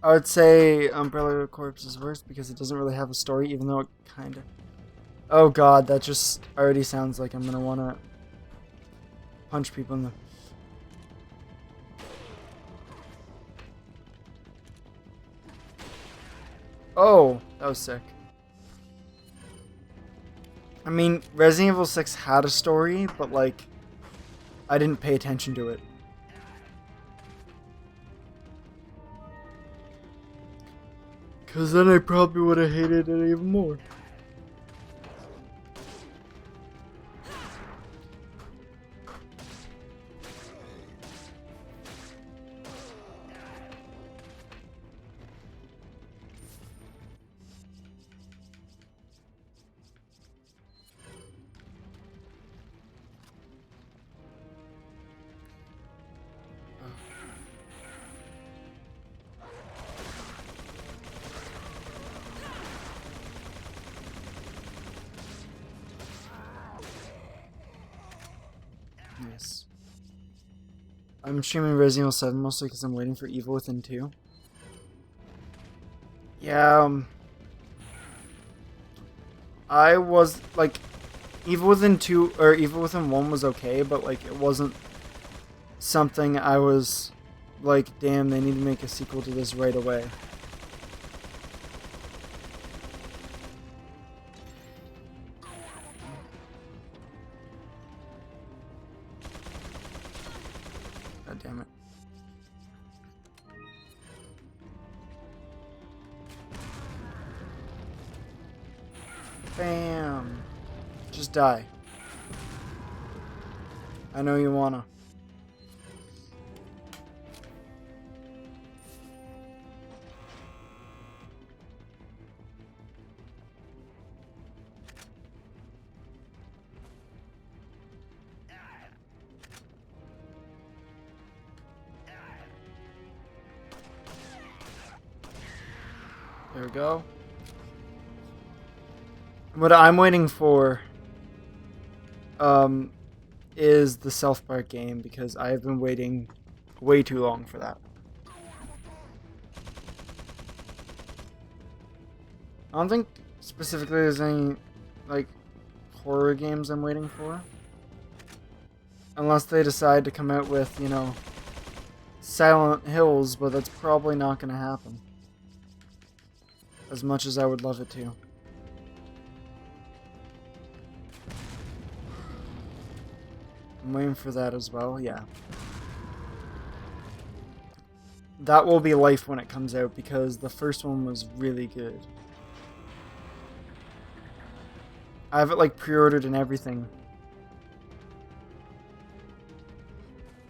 I would say Umbrella Corpse is worse because it doesn't really have a story, even though it kinda... Oh god, that just already sounds like I'm gonna wanna punch people in the... Oh, that was sick. I mean, Resident Evil 6 had a story, but like, I didn't pay attention to it. Because then I probably would have hated it even more. Nice. I'm streaming Resident Evil 7 mostly because I'm waiting for Evil Within 2. Yeah, I was like, Evil Within 2 or Evil Within 1 was okay, but like it wasn't something I was like, damn, they need to make a sequel to this right away. God damn it. Bam. Just die. I know you wanna. There we go. What I'm waiting for is the South Park game because I have been waiting way too long for that. I don't think specifically there's any like horror games I'm waiting for. Unless they decide to come out with, you know, Silent Hills, but that's probably not going to happen. As much as I would love it to. I'm waiting for that as well, yeah. That will be life when it comes out because the first one was really good. I have it like pre-ordered and everything.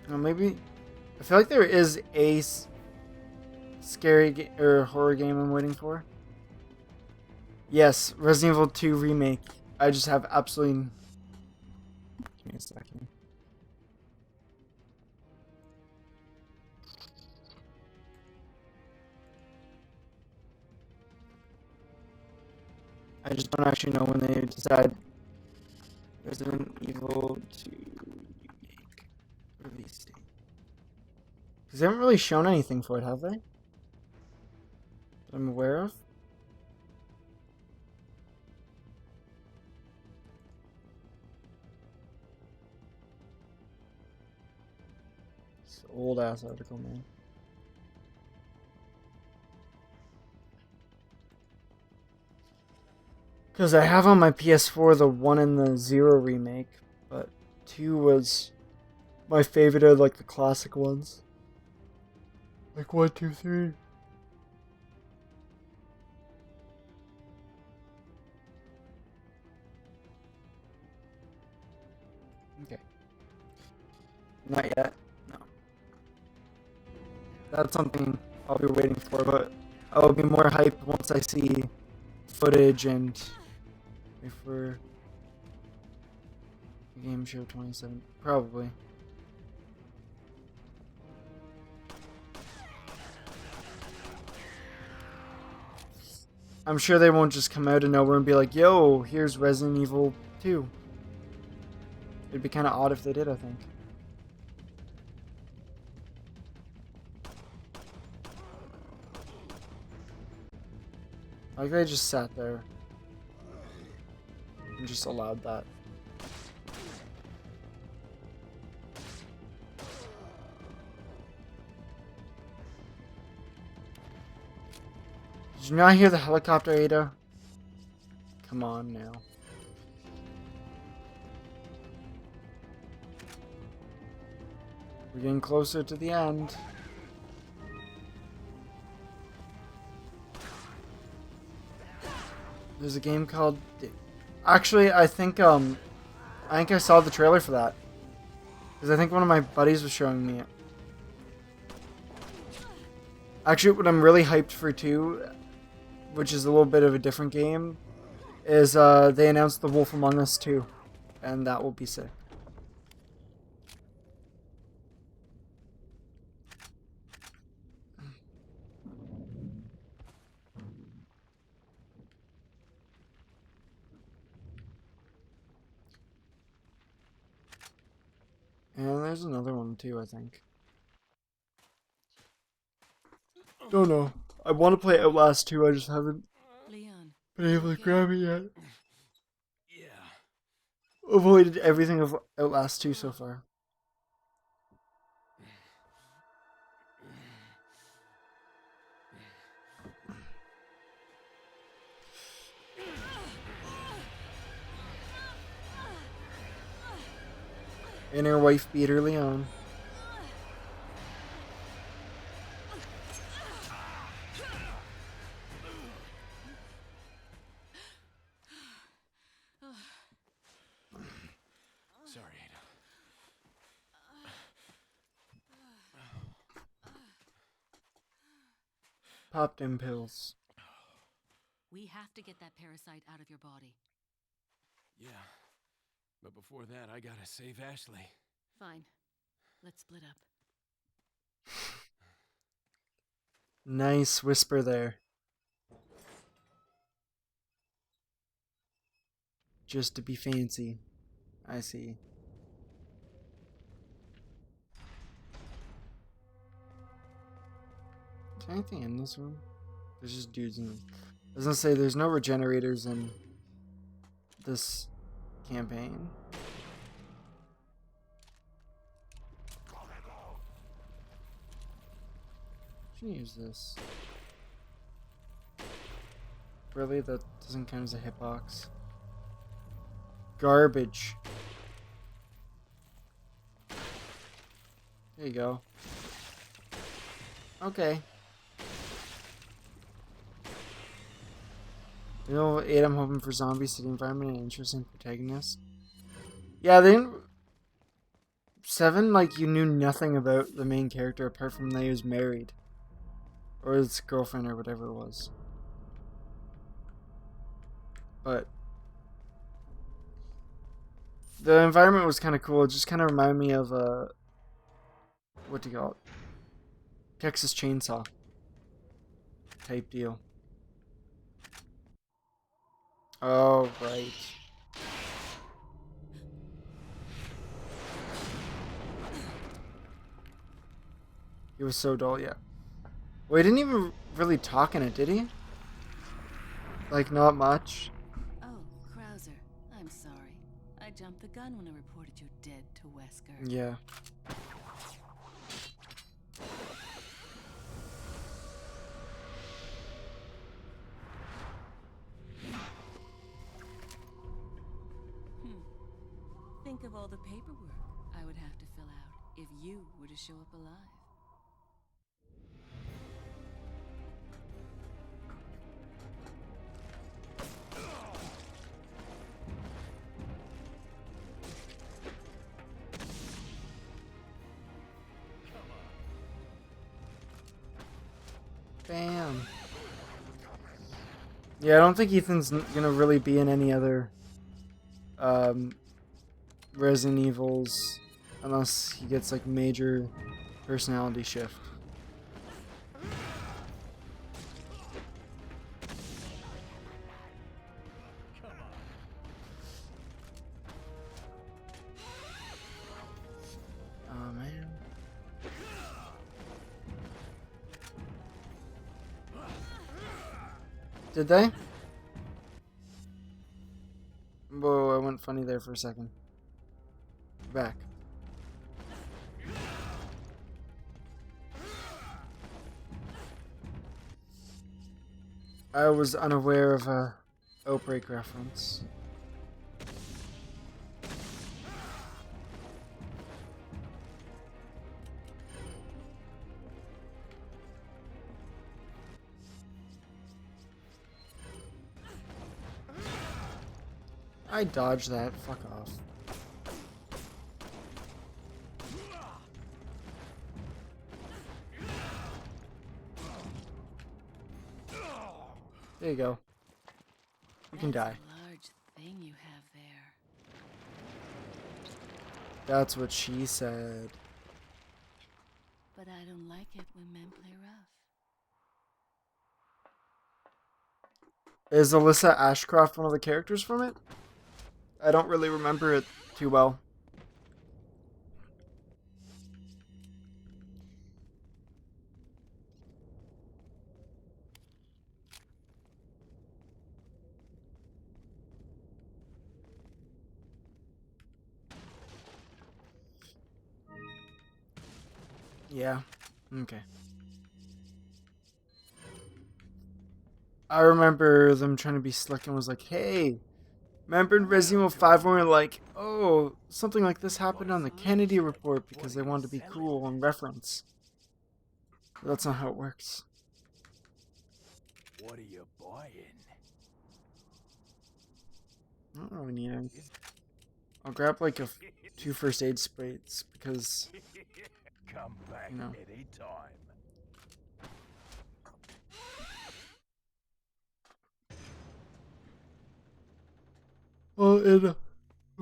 Maybe I feel like there is a scary or horror game I'm waiting for. Yes, Resident Evil 2 remake. I just have absolutely. Give me a second. I just don't actually know when they decide Resident Evil 2 remake release date. Because they haven't really shown anything for it, have they? That I'm aware of? It's an old ass article, man. Because I have on my PS4 the 1 and the 0 remake, but 2 was my favorite of like the classic ones. Like 1, 2, 3. Okay. Not yet. No. That's something I'll be waiting for, but I'll be more hyped once I see footage and if we're game show 27 probably. I'm sure they won't just come out of nowhere and be like, yo, here's Resident Evil 2. It'd be kind of odd if they did, I think. Like they just sat there and just allowed that. Did you not hear the helicopter, Ada? Come on now. We're getting closer to the end. There's a game called... Actually, I think I saw the trailer for that. Because I think one of my buddies was showing me it. Actually, what I'm really hyped for too, which is a little bit of a different game, is they announced The Wolf Among Us 2. And that will be sick. There's another one too, I think. Don't know. I want to play Outlast 2, I just haven't Leon. been able to grab it yet. Yeah. Avoided everything of Outlast 2 so far. Inner wife beater Leon. Sorry, Ada. Popped in pills. We have to get that parasite out of your body. Yeah. But before that, I gotta save Ashley. Fine. Let's split up. Nice whisper there. Just to be fancy. I see. Is there anything in this room? There's just dudes in. I was gonna say there's no regenerators in this campaign. Should use this. Really? That doesn't count as a hitbox. Garbage. There you go. Okay. You know, 8, I'm hoping for zombie city environment and interesting protagonist. Yeah, they didn't... 7, like, you knew nothing about the main character apart from that he was married. Or his girlfriend or whatever it was. But... the environment was kind of cool. It just kind of reminded me of, what do you call it? Texas Chainsaw. Type deal. Oh, right. He was so dull, yeah. Well, he didn't even really talk in it, did he? Like, not much. Oh, Krauser. I'm sorry. I jumped the gun when I reported you dead to Wesker. Yeah. Think of all the paperwork I would have to fill out if you were to show up alive. Bam. Yeah, I don't think Ethan's gonna really be in any other Resident Evils unless he gets like major personality shift. Oh man. Did they? Whoa, I went funny there for a second. Back. I was unaware of a Outbreak reference. I dodged that. Fuck off. There you go. You can die. That's a large thing you have there. That's what she said. But I don't like it when men play rough. Is Alyssa Ashcroft one of the characters from it? I don't really remember it too well. Yeah. Okay. I remember them trying to be slick and was like, hey, remember in Resident Evil 5 when we were like, oh, something like this happened on the Kennedy report because they wanted to be cool and reference. But that's not how it works. What are you buying? I don't really need any. I'll grab like two first aid sprays because, Come back you know. anytime. Well,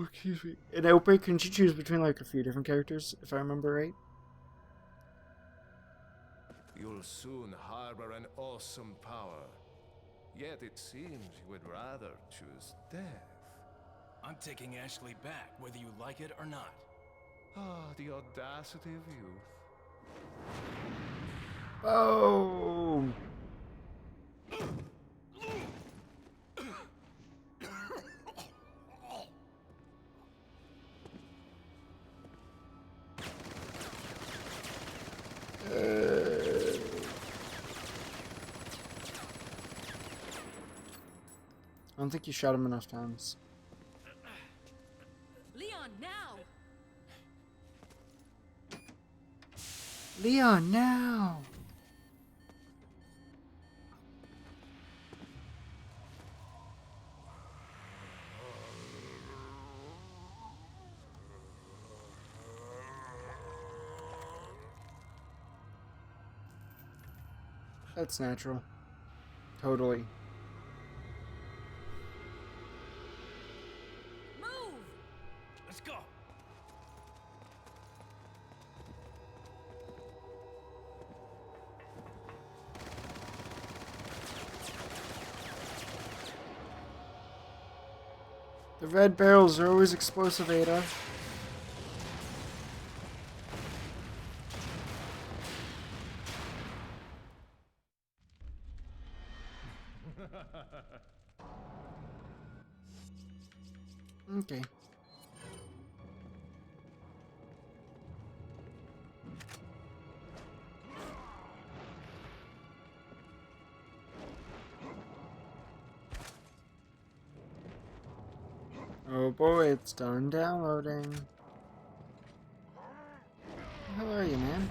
excuse me. In Outbreak, couldn't you choose between like a few different characters, if I remember right? You'll soon harbor an awesome power. Yet it seems you would rather choose death. I'm taking Ashley back, whether you like it or not. Ah, the audacity of youth. Boom! I don't think you shot him enough times. Leon, now! Leon, now! That's natural. Totally. Move! Let's go! The red barrels are always explosive, Ada. Okay. Oh boy, it's done downloading. How are you, man?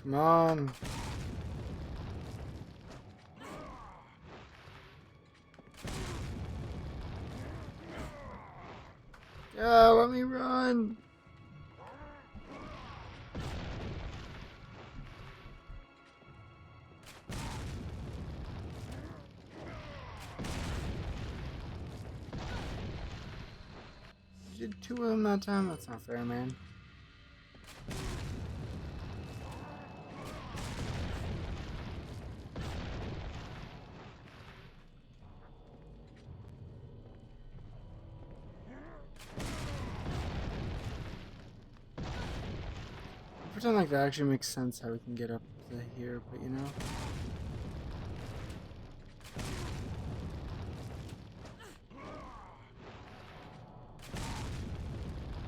Come on. Yeah, let me run. You did two of them that time? That's not fair, man. Pretend like that actually makes sense how we can get up to here, but you know.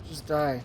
Just die.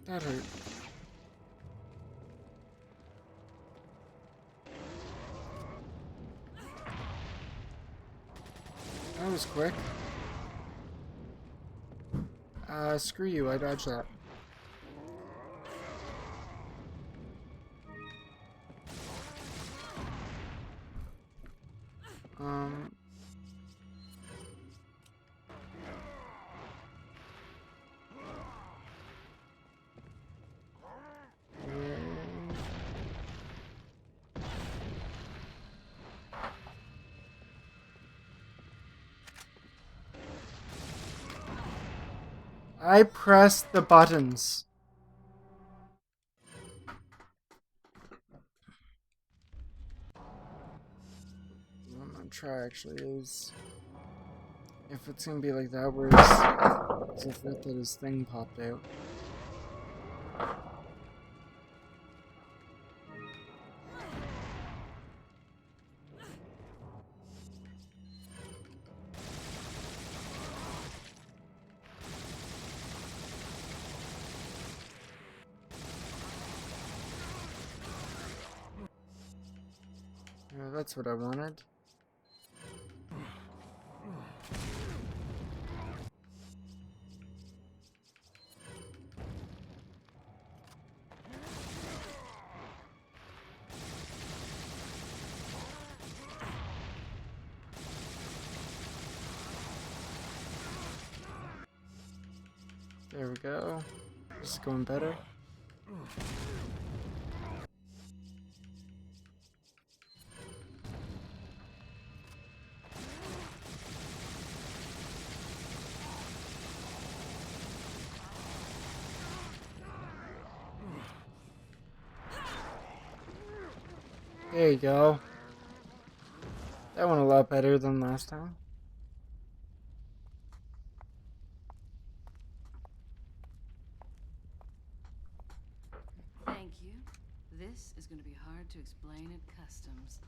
That hurt. That was quick. Screw you, I dodged that. I pressed the buttons. What I'm gonna try actually is if it's gonna be like that, where it's if that his thing popped out. Yeah, that's what I wanted. There we go. This is going better. There you go. That went a lot better than last time. Thank you. This is going to be hard to explain at customs.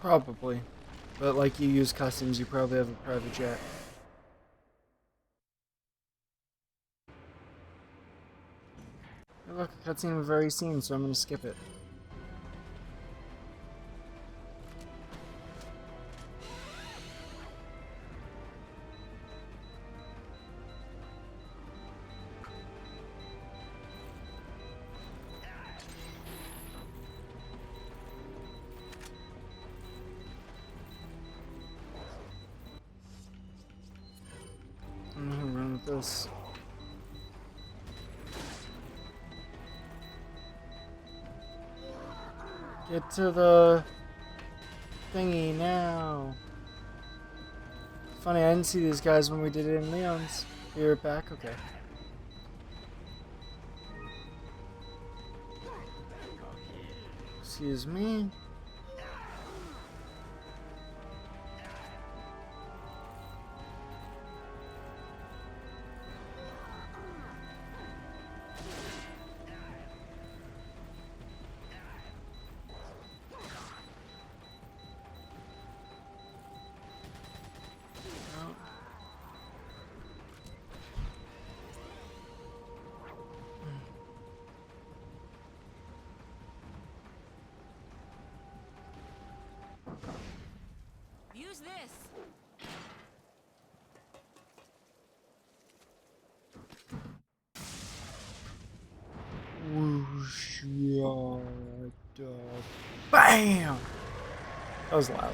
Probably. But like you use customs, you probably have a private jet. Hey, look, a cutscene we've already seen, so I'm gonna skip it. I'm gonna run with this. Get to the thingy now. Funny, I didn't see these guys when we did it in Leon's. You're back? Okay. Excuse me. Use this! Whoosh, bam! That was loud.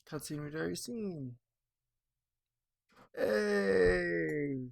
Cutscene we'd already seen. Hey!